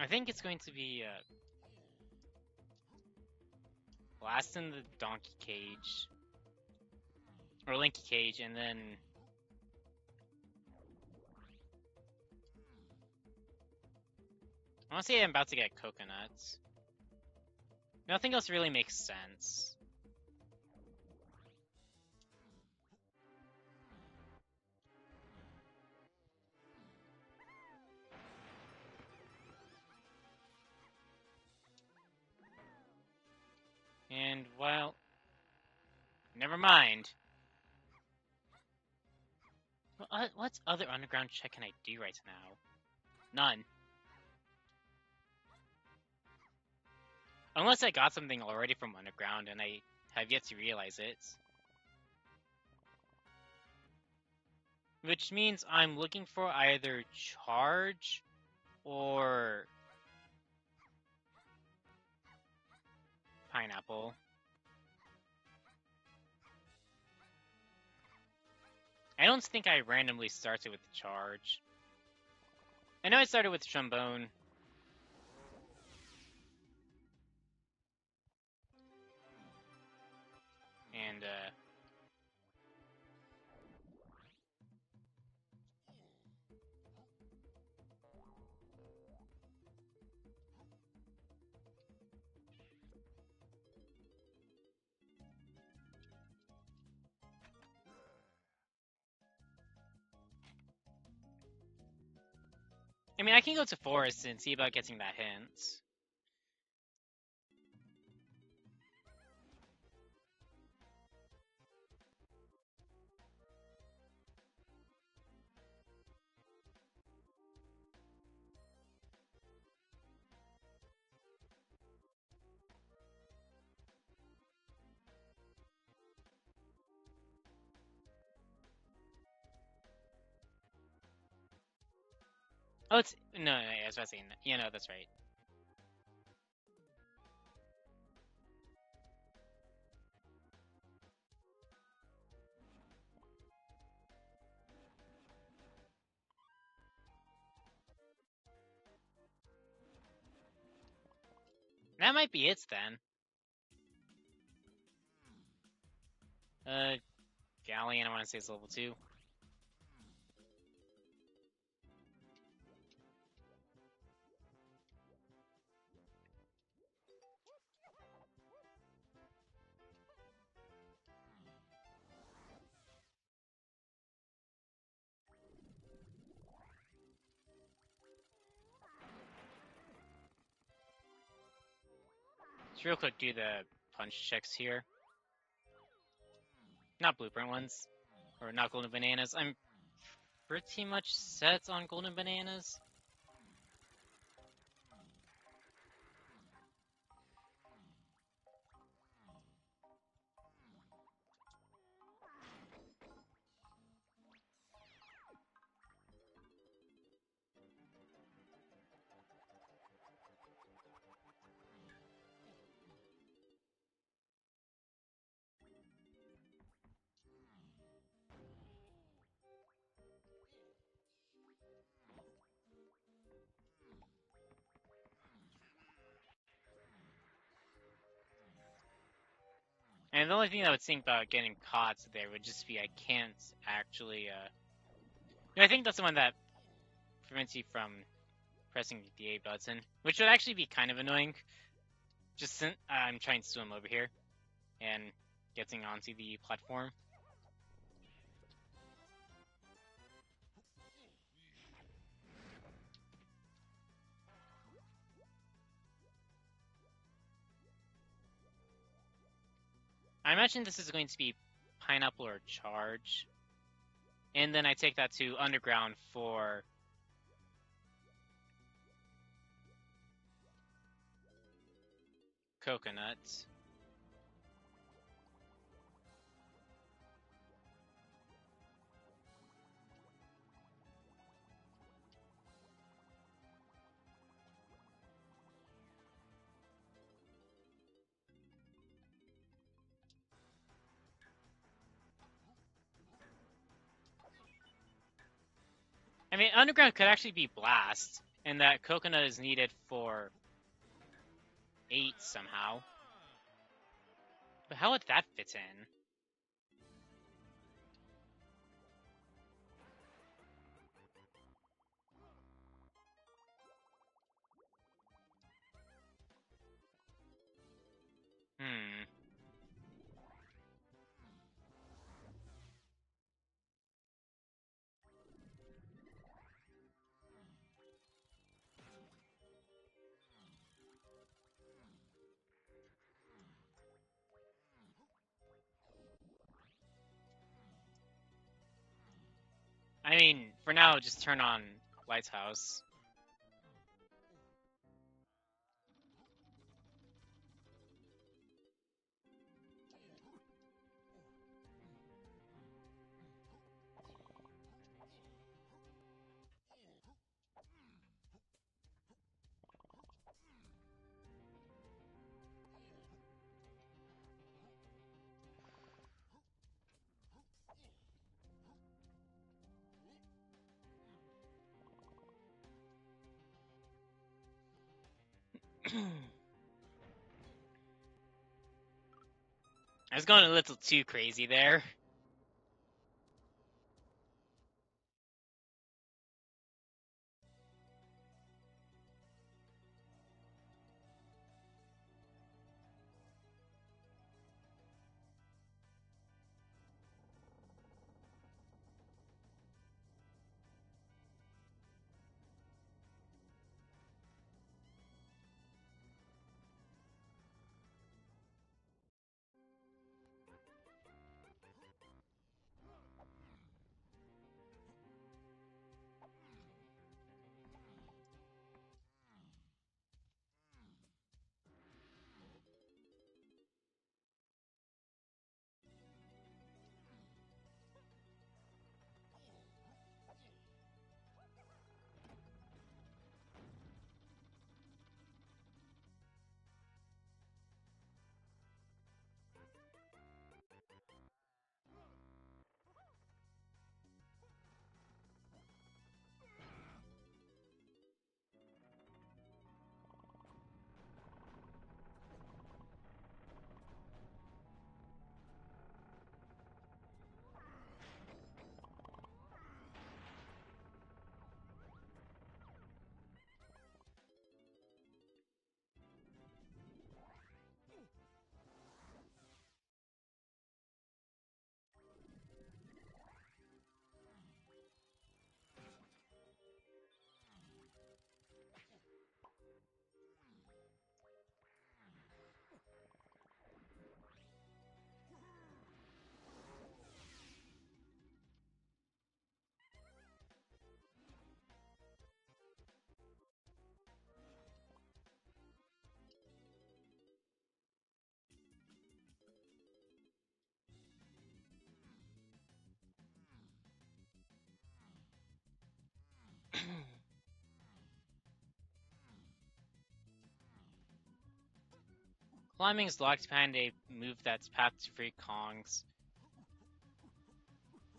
I think it's going to be last in the Donkey Cage. Or Linky Cage, and then I want to say I'm about to get coconuts. Nothing else really makes sense. And, well, never mind. What other underground check can I do right now? None. Unless I got something already from underground and I have yet to realize it. Which means I'm looking for either charge or pineapple. I don't think I randomly started with the charge. I know I started with trombone. And, I mean, I can go to Forest and see about getting that hint. Oh, it's no, I was about to say, yeah, no, that's right. That might be it then. Galleon, I want to say it's level 2. Let's real quick do the punch checks here. Not blueprint ones. Or not golden bananas. I'm pretty much set on golden bananas. And the only thing that would think about getting caught there would just be I can't actually, I think that's the one that prevents you from pressing the A button, which would actually be kind of annoying. Just since I'm trying to swim over here and getting onto the platform. I imagine this is going to be pineapple or charge. And then I take that to underground for coconut. I mean, underground could actually be blast, and that coconut is needed for 8 somehow. But how would that fit in? Hmm. I mean, for now, just turn on Lighthouse. I was going a little too crazy there. Climbing's locked behind a move that's path to free Kongs.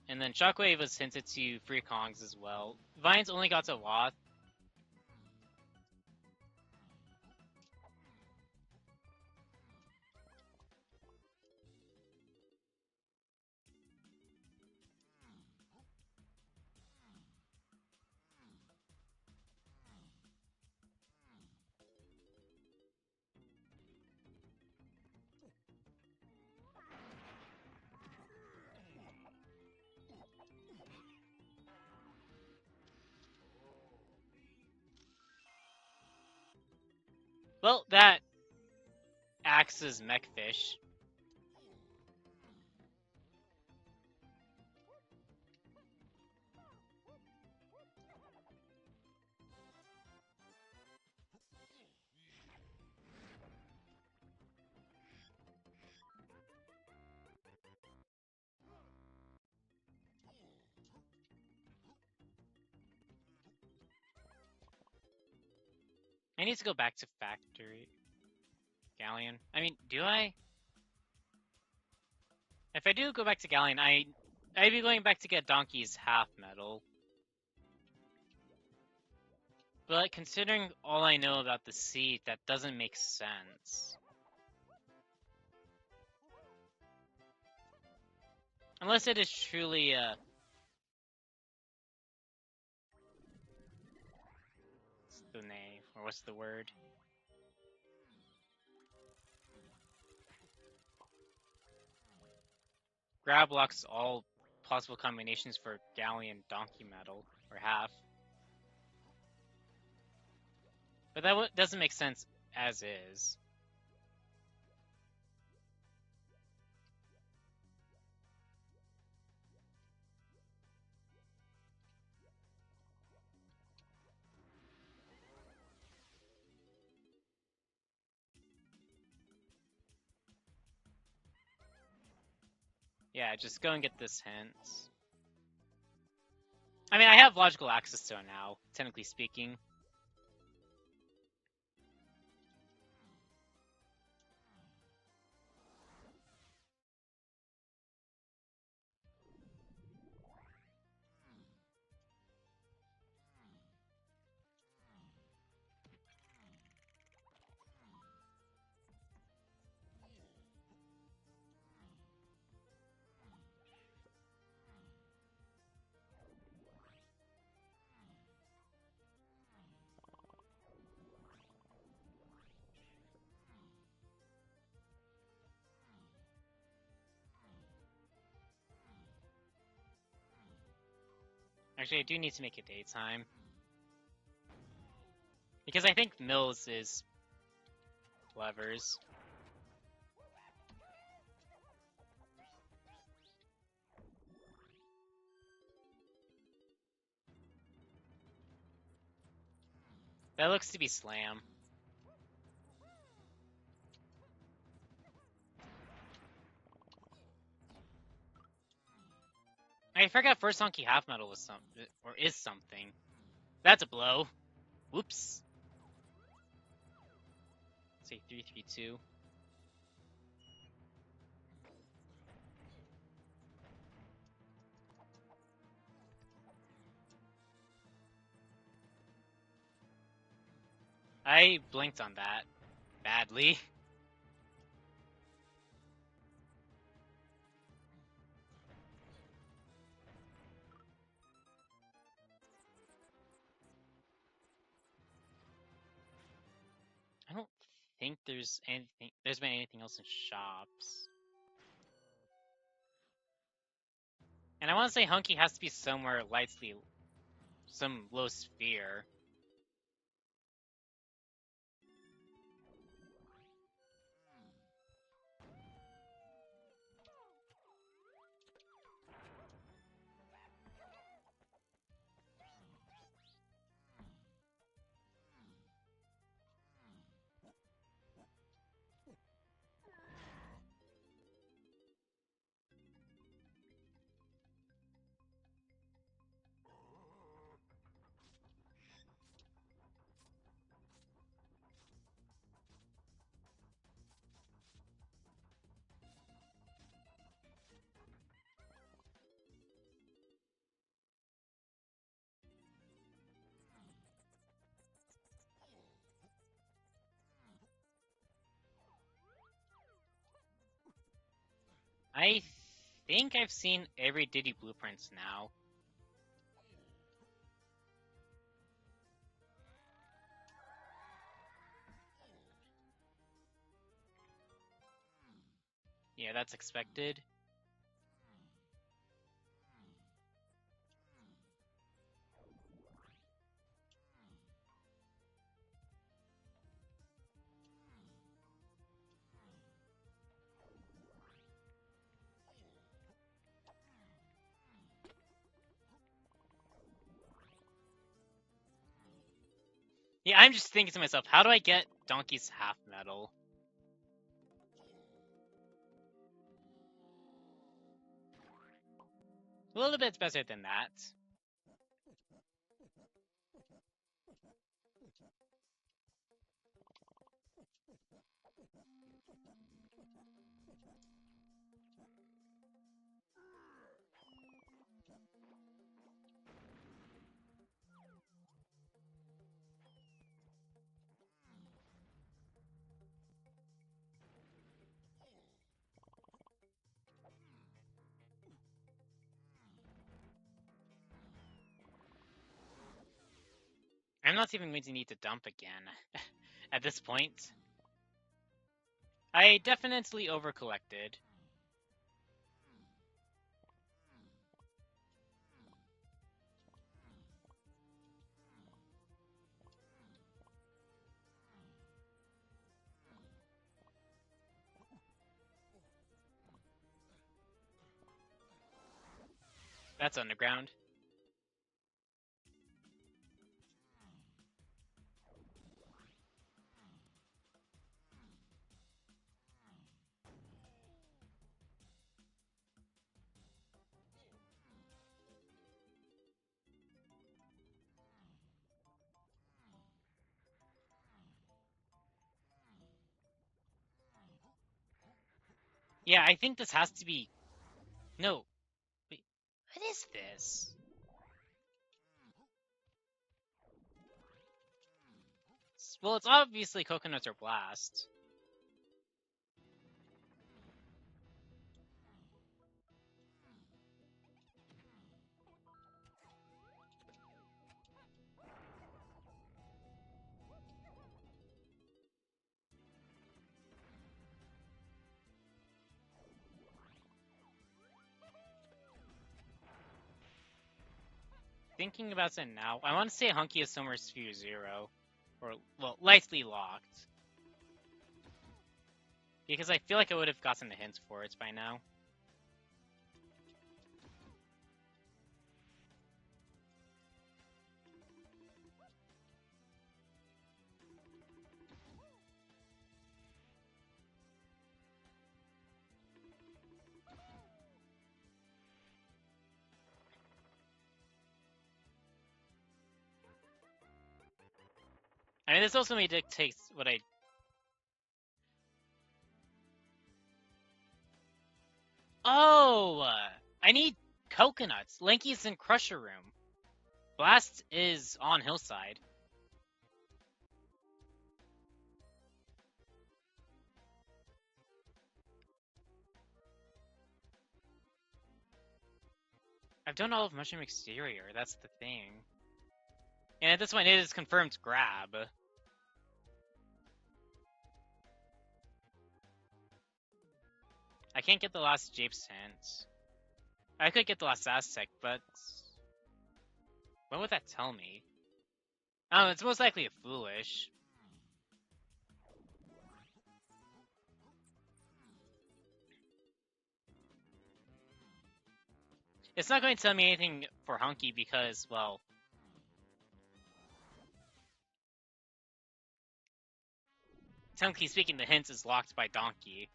And then Shockwave was hinted to free Kongs as well. Vines only got to Loth. Well, that acts as Mechfish. I need to go back to Factory Galleon. I mean, do I? If I do go back to Galleon, I'd be going back to get Donkey's half medal. But considering all I know about the seat, that doesn't make sense. Unless it is truly what's the name, or what's the word? Grab blocks all possible combinations for Galleon Donkey medal, or half. But that doesn't make sense as is. Yeah, just go and get this hint. I mean, I have logical access to it now, technically speaking. Actually, I do need to make it daytime. Because I think Mills is levers. That looks to be Slam. I forgot first Hunky half medal was something, or is something. That's a blow. Whoops. Say 3-3-2. I blinked on that badly. I don't think there's been anything else in shops. And I want to say Hunky has to be somewhere lightly, some low sphere. I think I've seen every Diddy blueprints now. Yeah, that's expected. Yeah, I'm just thinking to myself, how do I get Donkey's half medal? A little bit better than that. I'm not even going to need to dump again at this point. I definitely overcollected. That's underground. Yeah, I think this has to be... No. Wait, what is this? Well, it's obviously Coconuts or Blast. Thinking about it now, I want to say Hunky is somewhere Sphere 0. Or, well, lightly locked. Because I feel like I would have gotten the hints for it by now. I mean, this also may dictate what I... Oh! I need Coconuts. Lanky's in Crusher Room. Blast is on Hillside. I've done all of Mushroom Exterior, that's the thing. And at this point, it is confirmed grab. I can't get the last Japes hint. I could get the last Aztec, but... what would that tell me? Oh, it's most likely a Foolish. It's not going to tell me anything for Hunky because, well... technically speaking, the hint is locked by Donkey.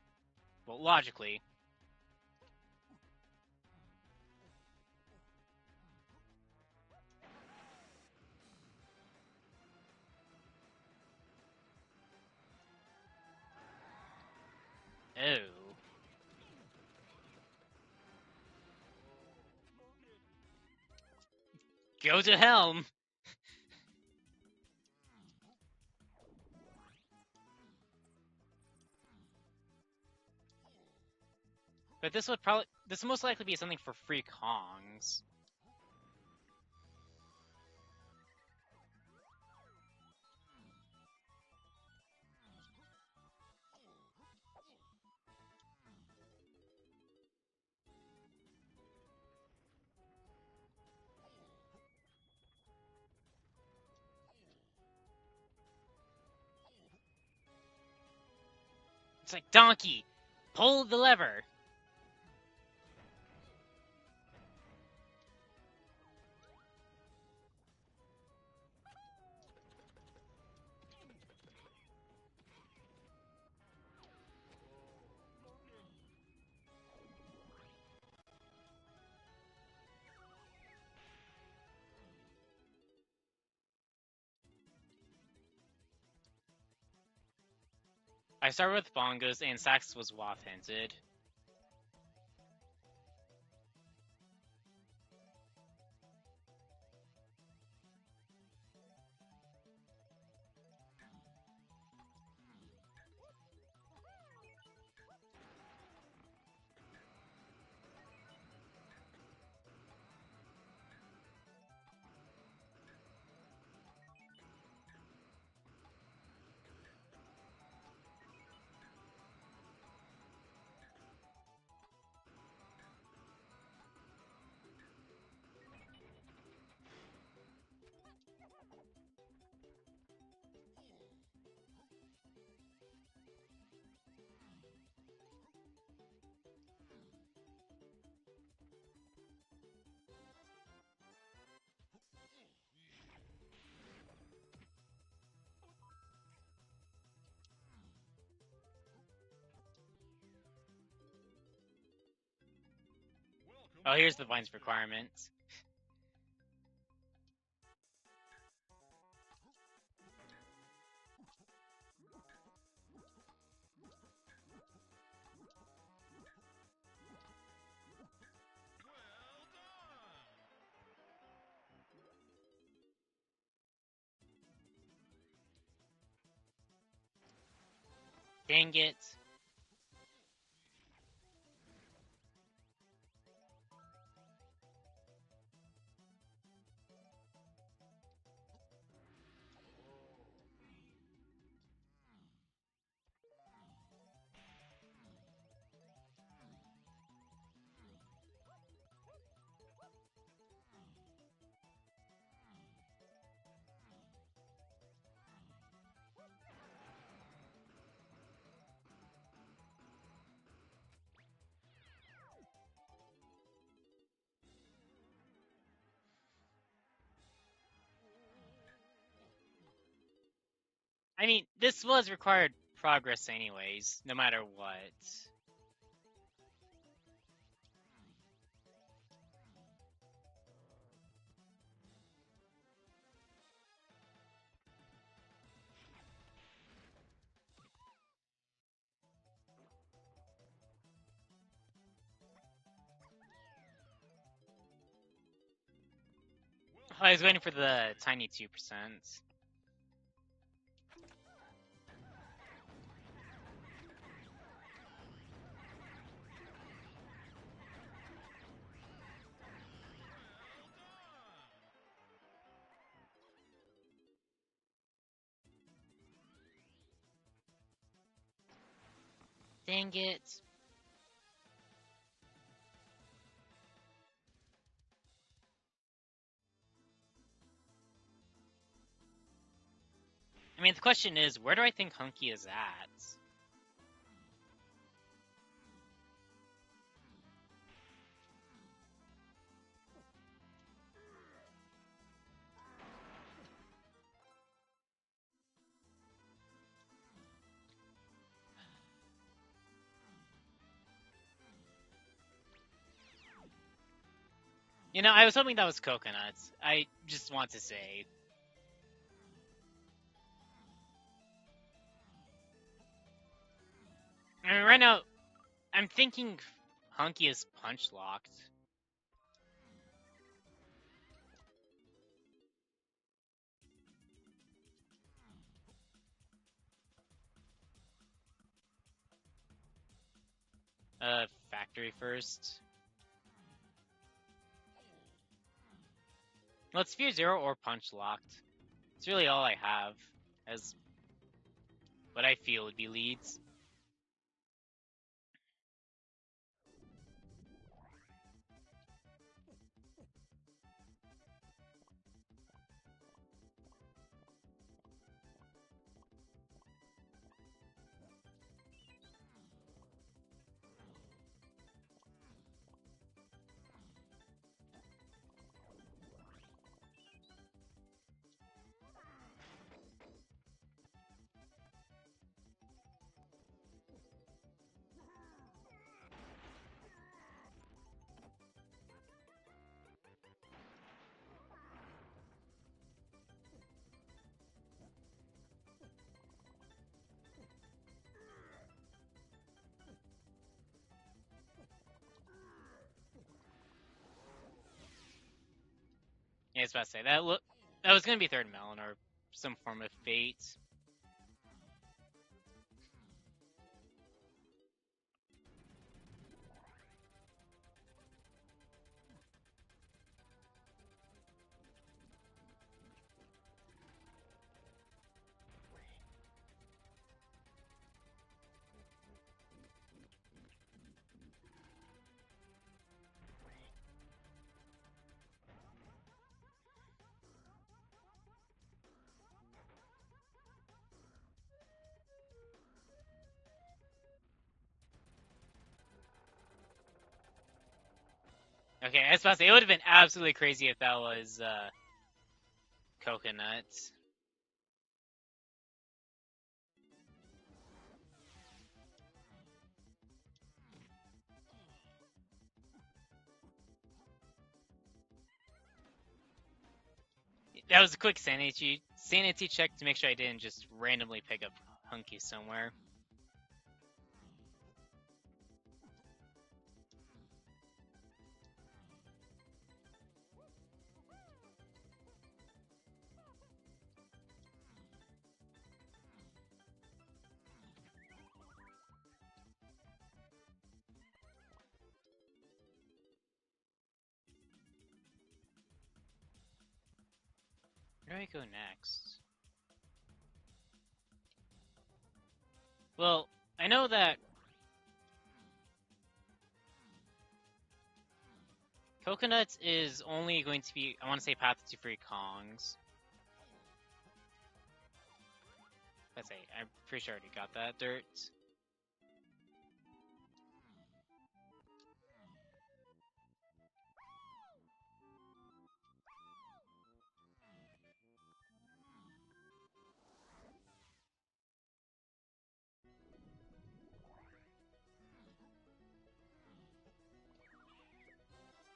Well, logically. Oh. Go to Helm! But this would most likely be something for free Kongs. It's like, Donkey, pull the lever. I started with bongos and sax was waft hinted. Oh, here's the Vine's requirements. Dang it. I mean, this was required progress anyways, no matter what. I was waiting for the tiny 2%. Dang it. I mean, the question is, where do I think Hunky is at? You know, I was hoping that was coconuts. I just want to say. I mean, right now, I'm thinking Hunky is punch locked. victory first. Well, it's Fear Zero or Punch locked. It's really all I have as what I feel would be leads. Yeah, I was about to say that was gonna be third melon or some form of fate. Okay, I was about to say it would have been absolutely crazy if that was coconut. That was a quick sanity check to make sure I didn't just randomly pick up Hunky somewhere. Where do I go next? Well, I know that coconut is only going to be, I want to say, path to free Kongs. Let's say, I'm pretty sure I already got that dirt.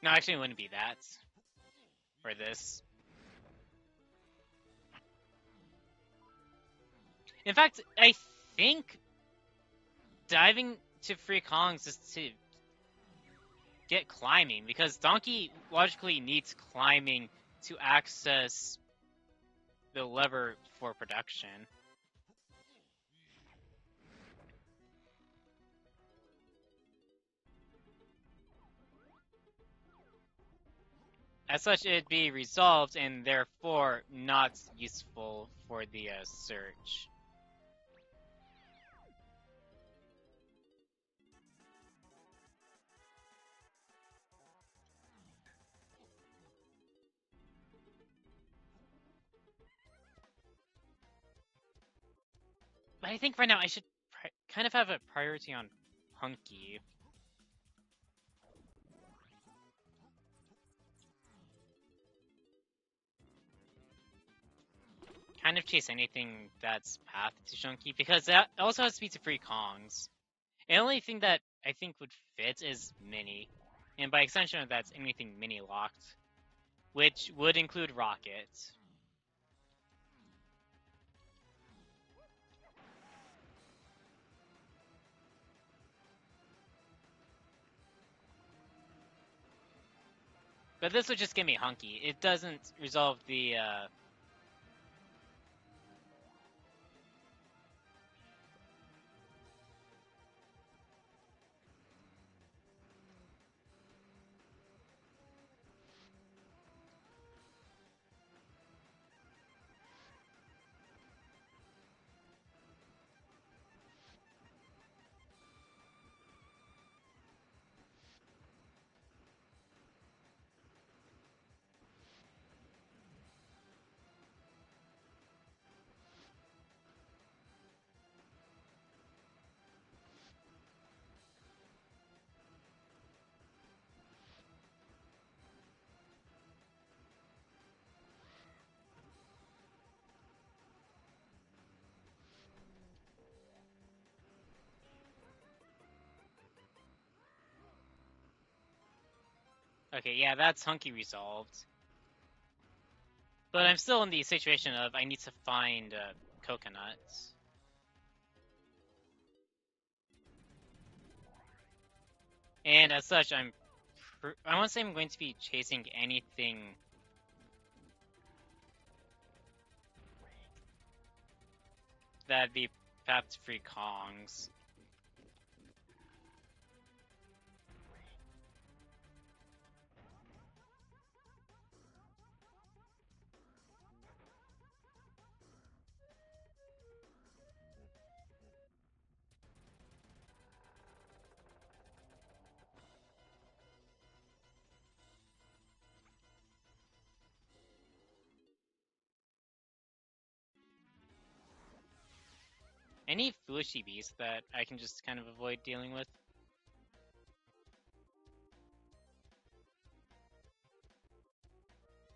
No, actually, it wouldn't be that. Or this. In fact, I think diving to free Kongs is to get climbing, because Donkey logically needs climbing to access the lever for production. As such, it'd be resolved and therefore not useful for the search. But I think right now I should kind of have a priority on Hunky. Kind of chase anything that's path to Chunky, because that also has to be to free Kongs. The only thing that I think would fit is Mini, and by extension that's anything Mini locked, which would include Rocket. But this would just give me Hunky. It doesn't resolve the Okay, yeah, that's Hunky resolved. But I'm still in the situation of I need to find coconuts. And as such, I won't say I'm going to be chasing anything that'd be path free Kongs. Any foolishy beasts that I can just kind of avoid dealing with?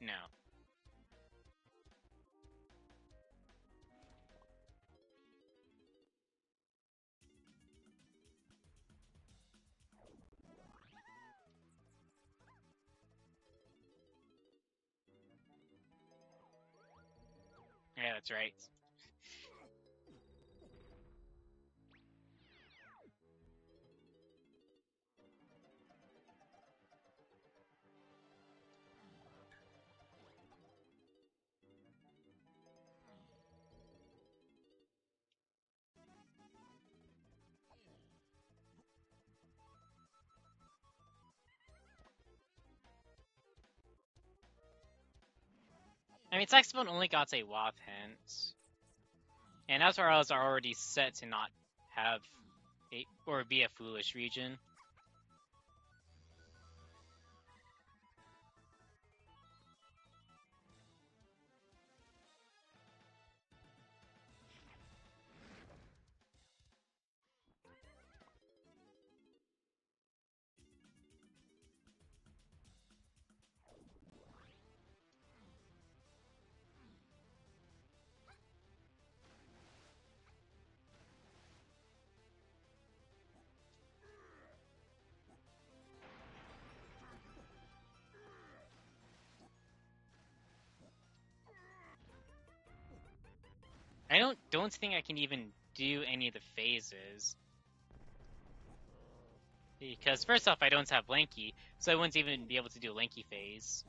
No. Yeah, that's right. I mean, Saxophone only got a Wath hint. And Outlaws are already set to not have or be a foolish region. I don't think I can even do any of the phases. Because first off, I don't have Lanky, so I wouldn't even be able to do a Lanky phase.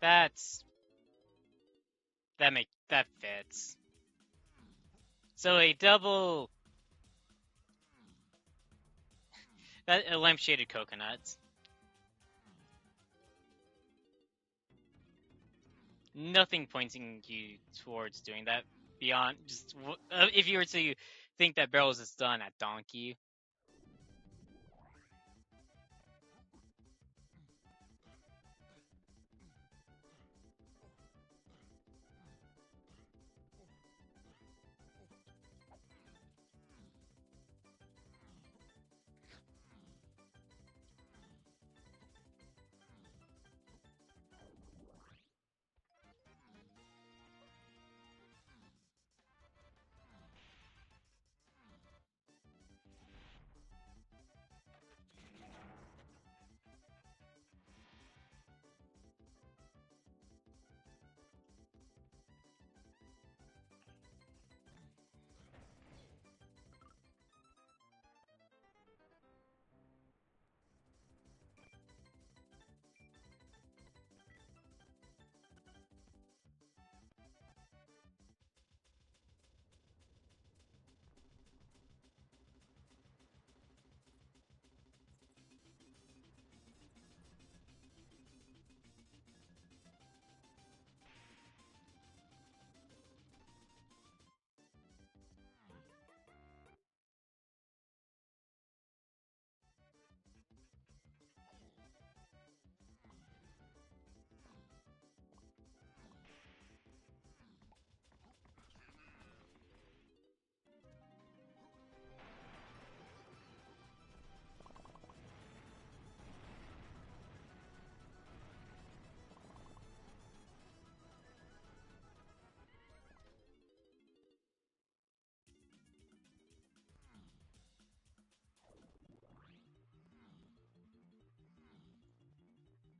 That fits. So a double a lampshaded coconut. Nothing pointing you towards doing that beyond just if you were to think that Barrels is done at Donkey.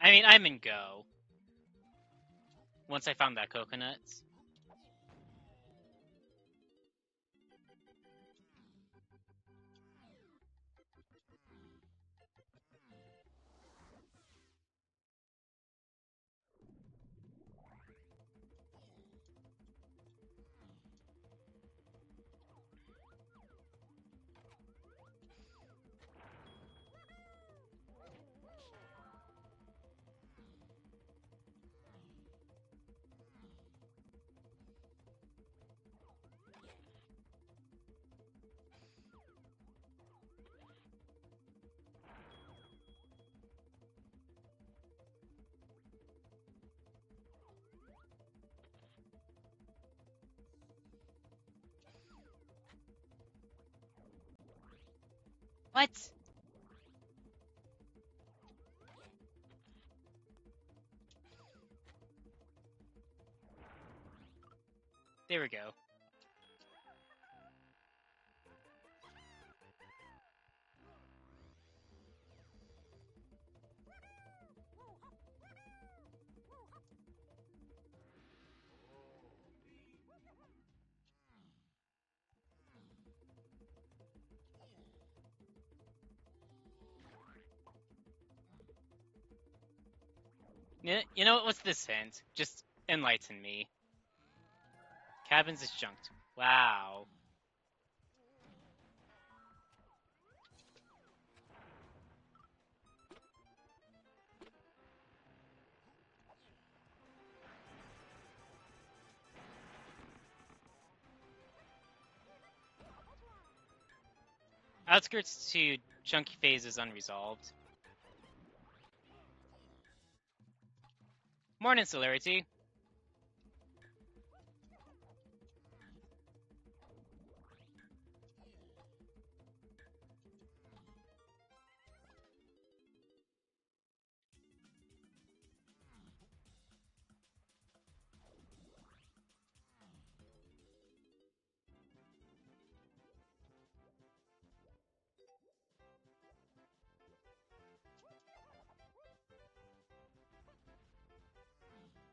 I mean, I'm in Go. Once I found that coconut. What? There we go. You know what's this hint? Just enlighten me. Cabins is junked. Wow. Outskirts to chunky phase is unresolved. Morning, Celerity.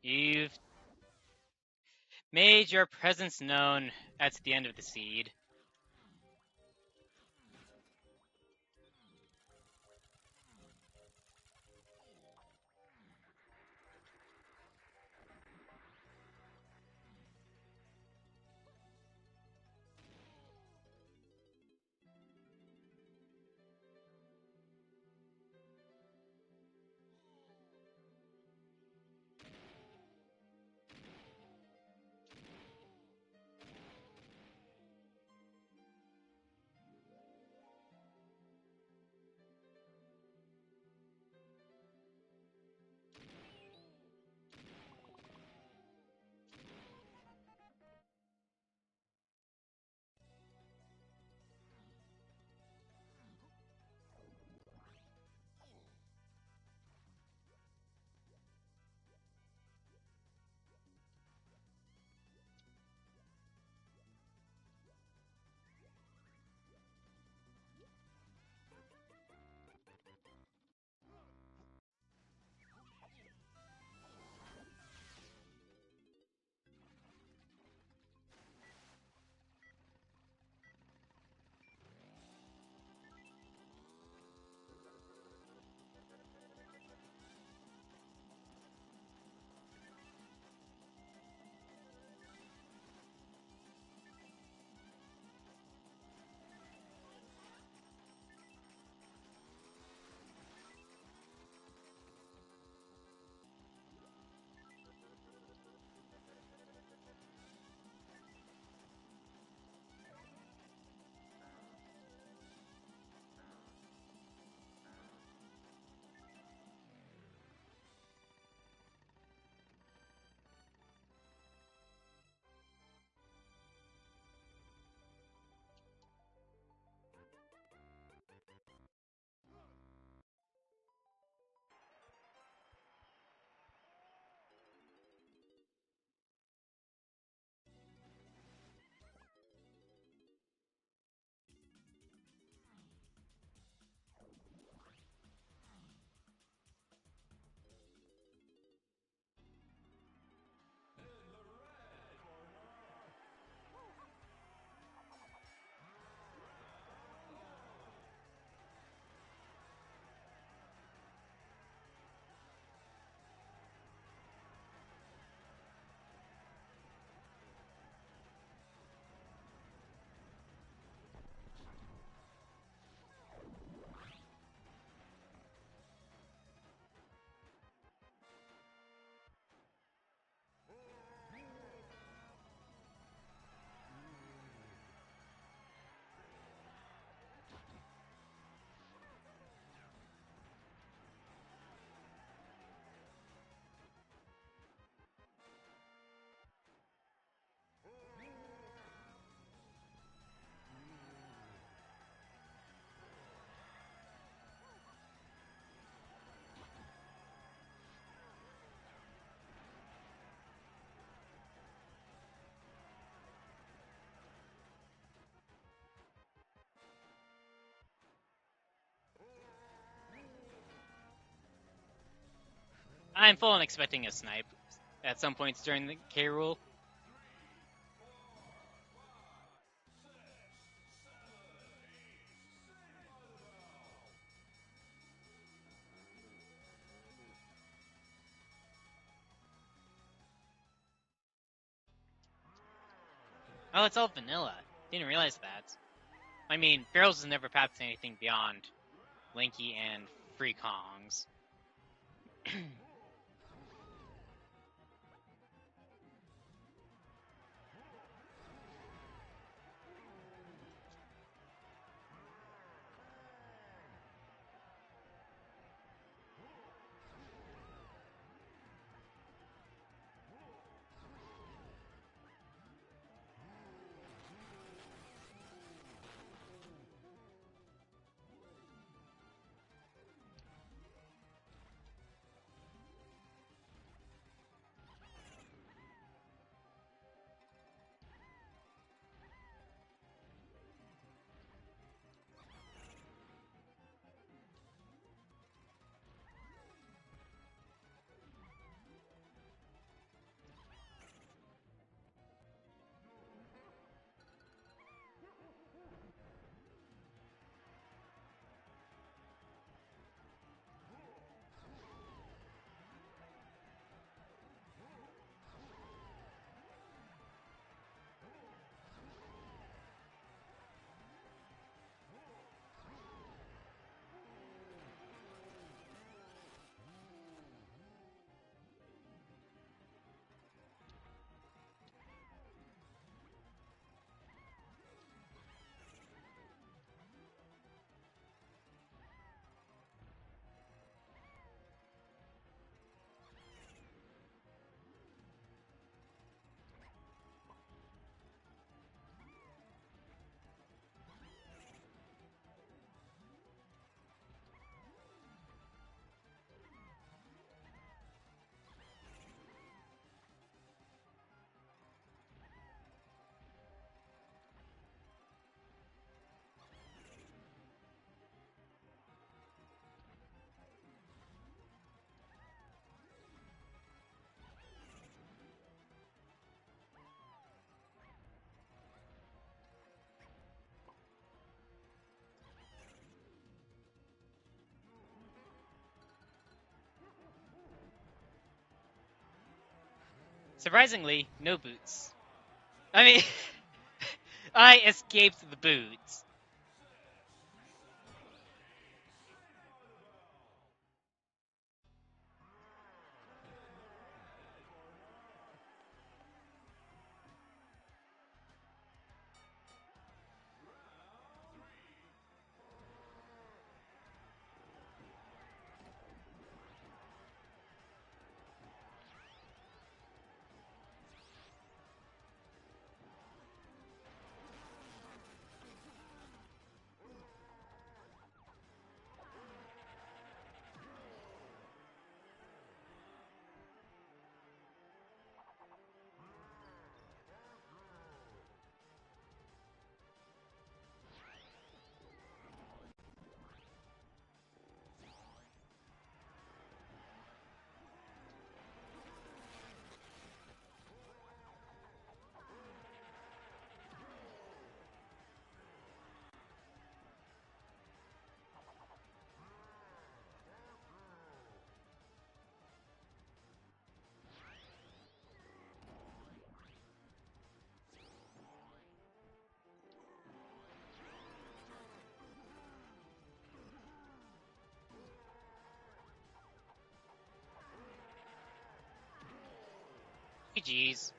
You've made your presence known at the end of the seed. I'm full on expecting a snipe at some points during the K rule. Oh, it's all vanilla. Didn't realize that. I mean, Barrels has never patched anything beyond Linky and Free Kongs. Surprisingly, no boots. I mean, I escaped the boots. GG's.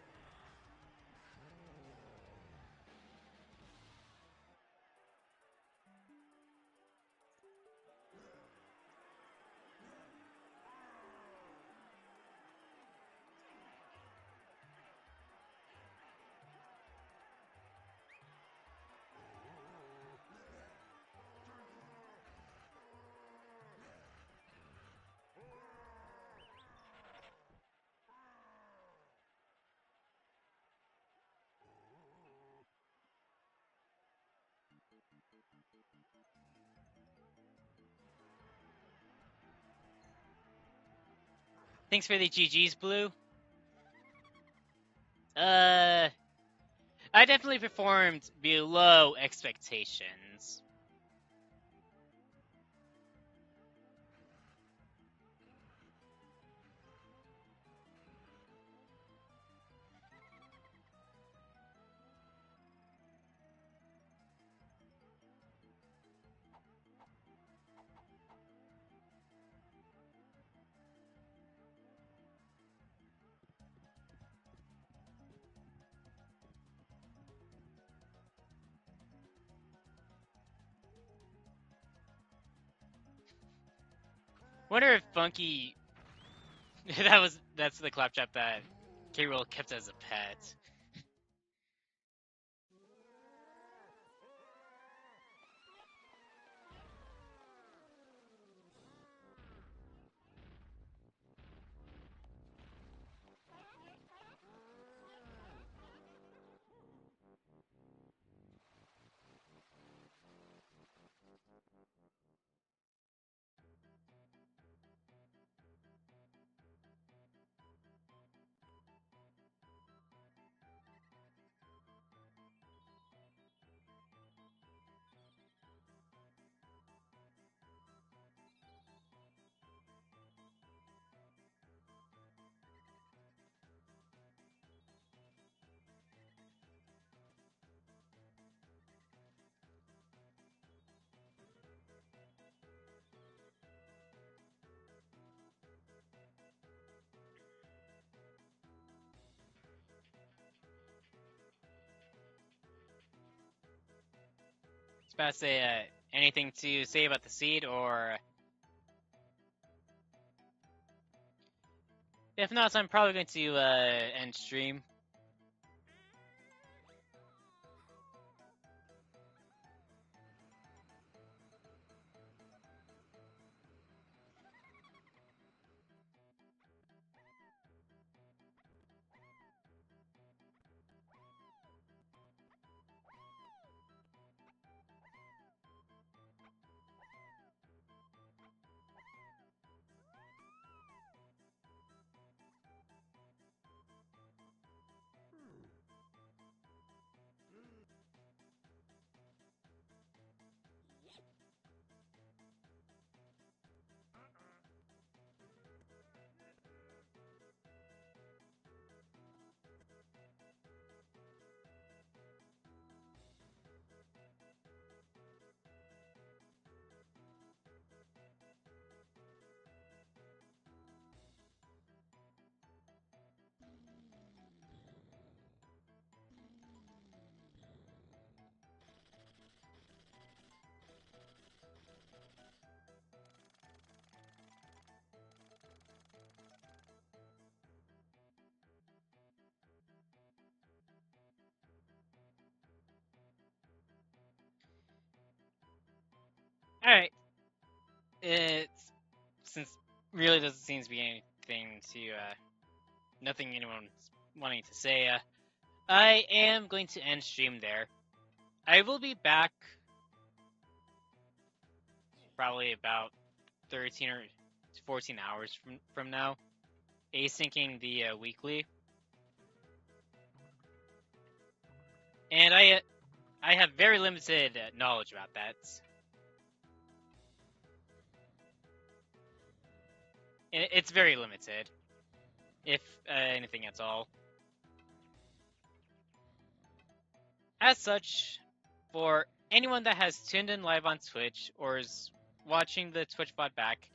Thanks for the GG's, Blue. I definitely performed below expectations. Wonder if Funky that's the claptrap that K-Roll kept as a pet. It's about to say anything to say about the seed, or if not, I'm probably going to end stream. All right. It's since really doesn't seem to be anything to nothing anyone's wanting to say. I am going to end stream there. I will be back probably about 13 or 14 hours from now, asyncing the weekly, and I have very limited knowledge about that. It's very limited, if anything at all. As such, for anyone that has tuned in live on Twitch or is watching the Twitch bot back,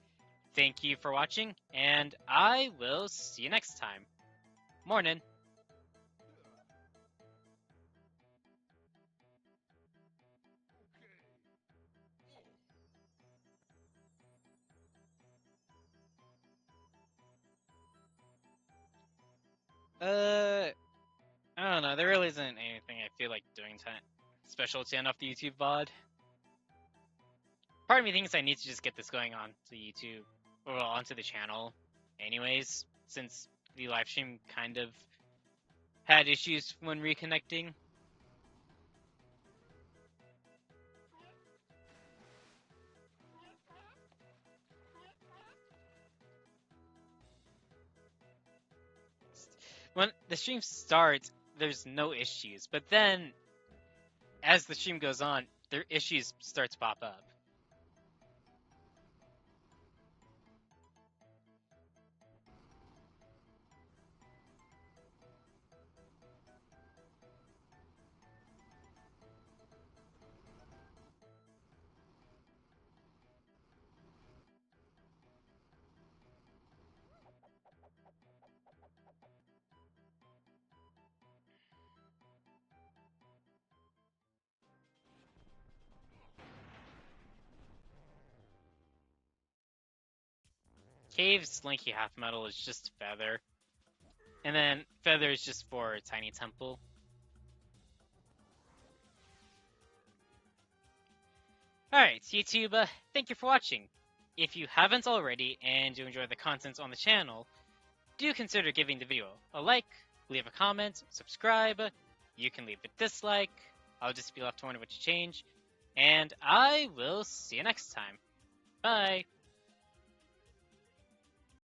thank you for watching, and I will see you next time. Morning. I don't know. There really isn't anything I feel like doing special to end off the YouTube VOD. Part of me thinks I need to just get this going on to YouTube, or onto the channel anyways, since the live stream kind of had issues when reconnecting. When the stream starts, there's no issues, but then as the stream goes on, their issues start to pop up. Cave's Slinky Half Metal is just Feather. And then Feather is just for Tiny Temple. Alright, YouTube, thank you for watching. If you haven't already and you enjoy the content on the channel, do consider giving the video a like, leave a comment, subscribe, you can leave a dislike, I'll just be left to wonder what to change, and I will see you next time. Bye!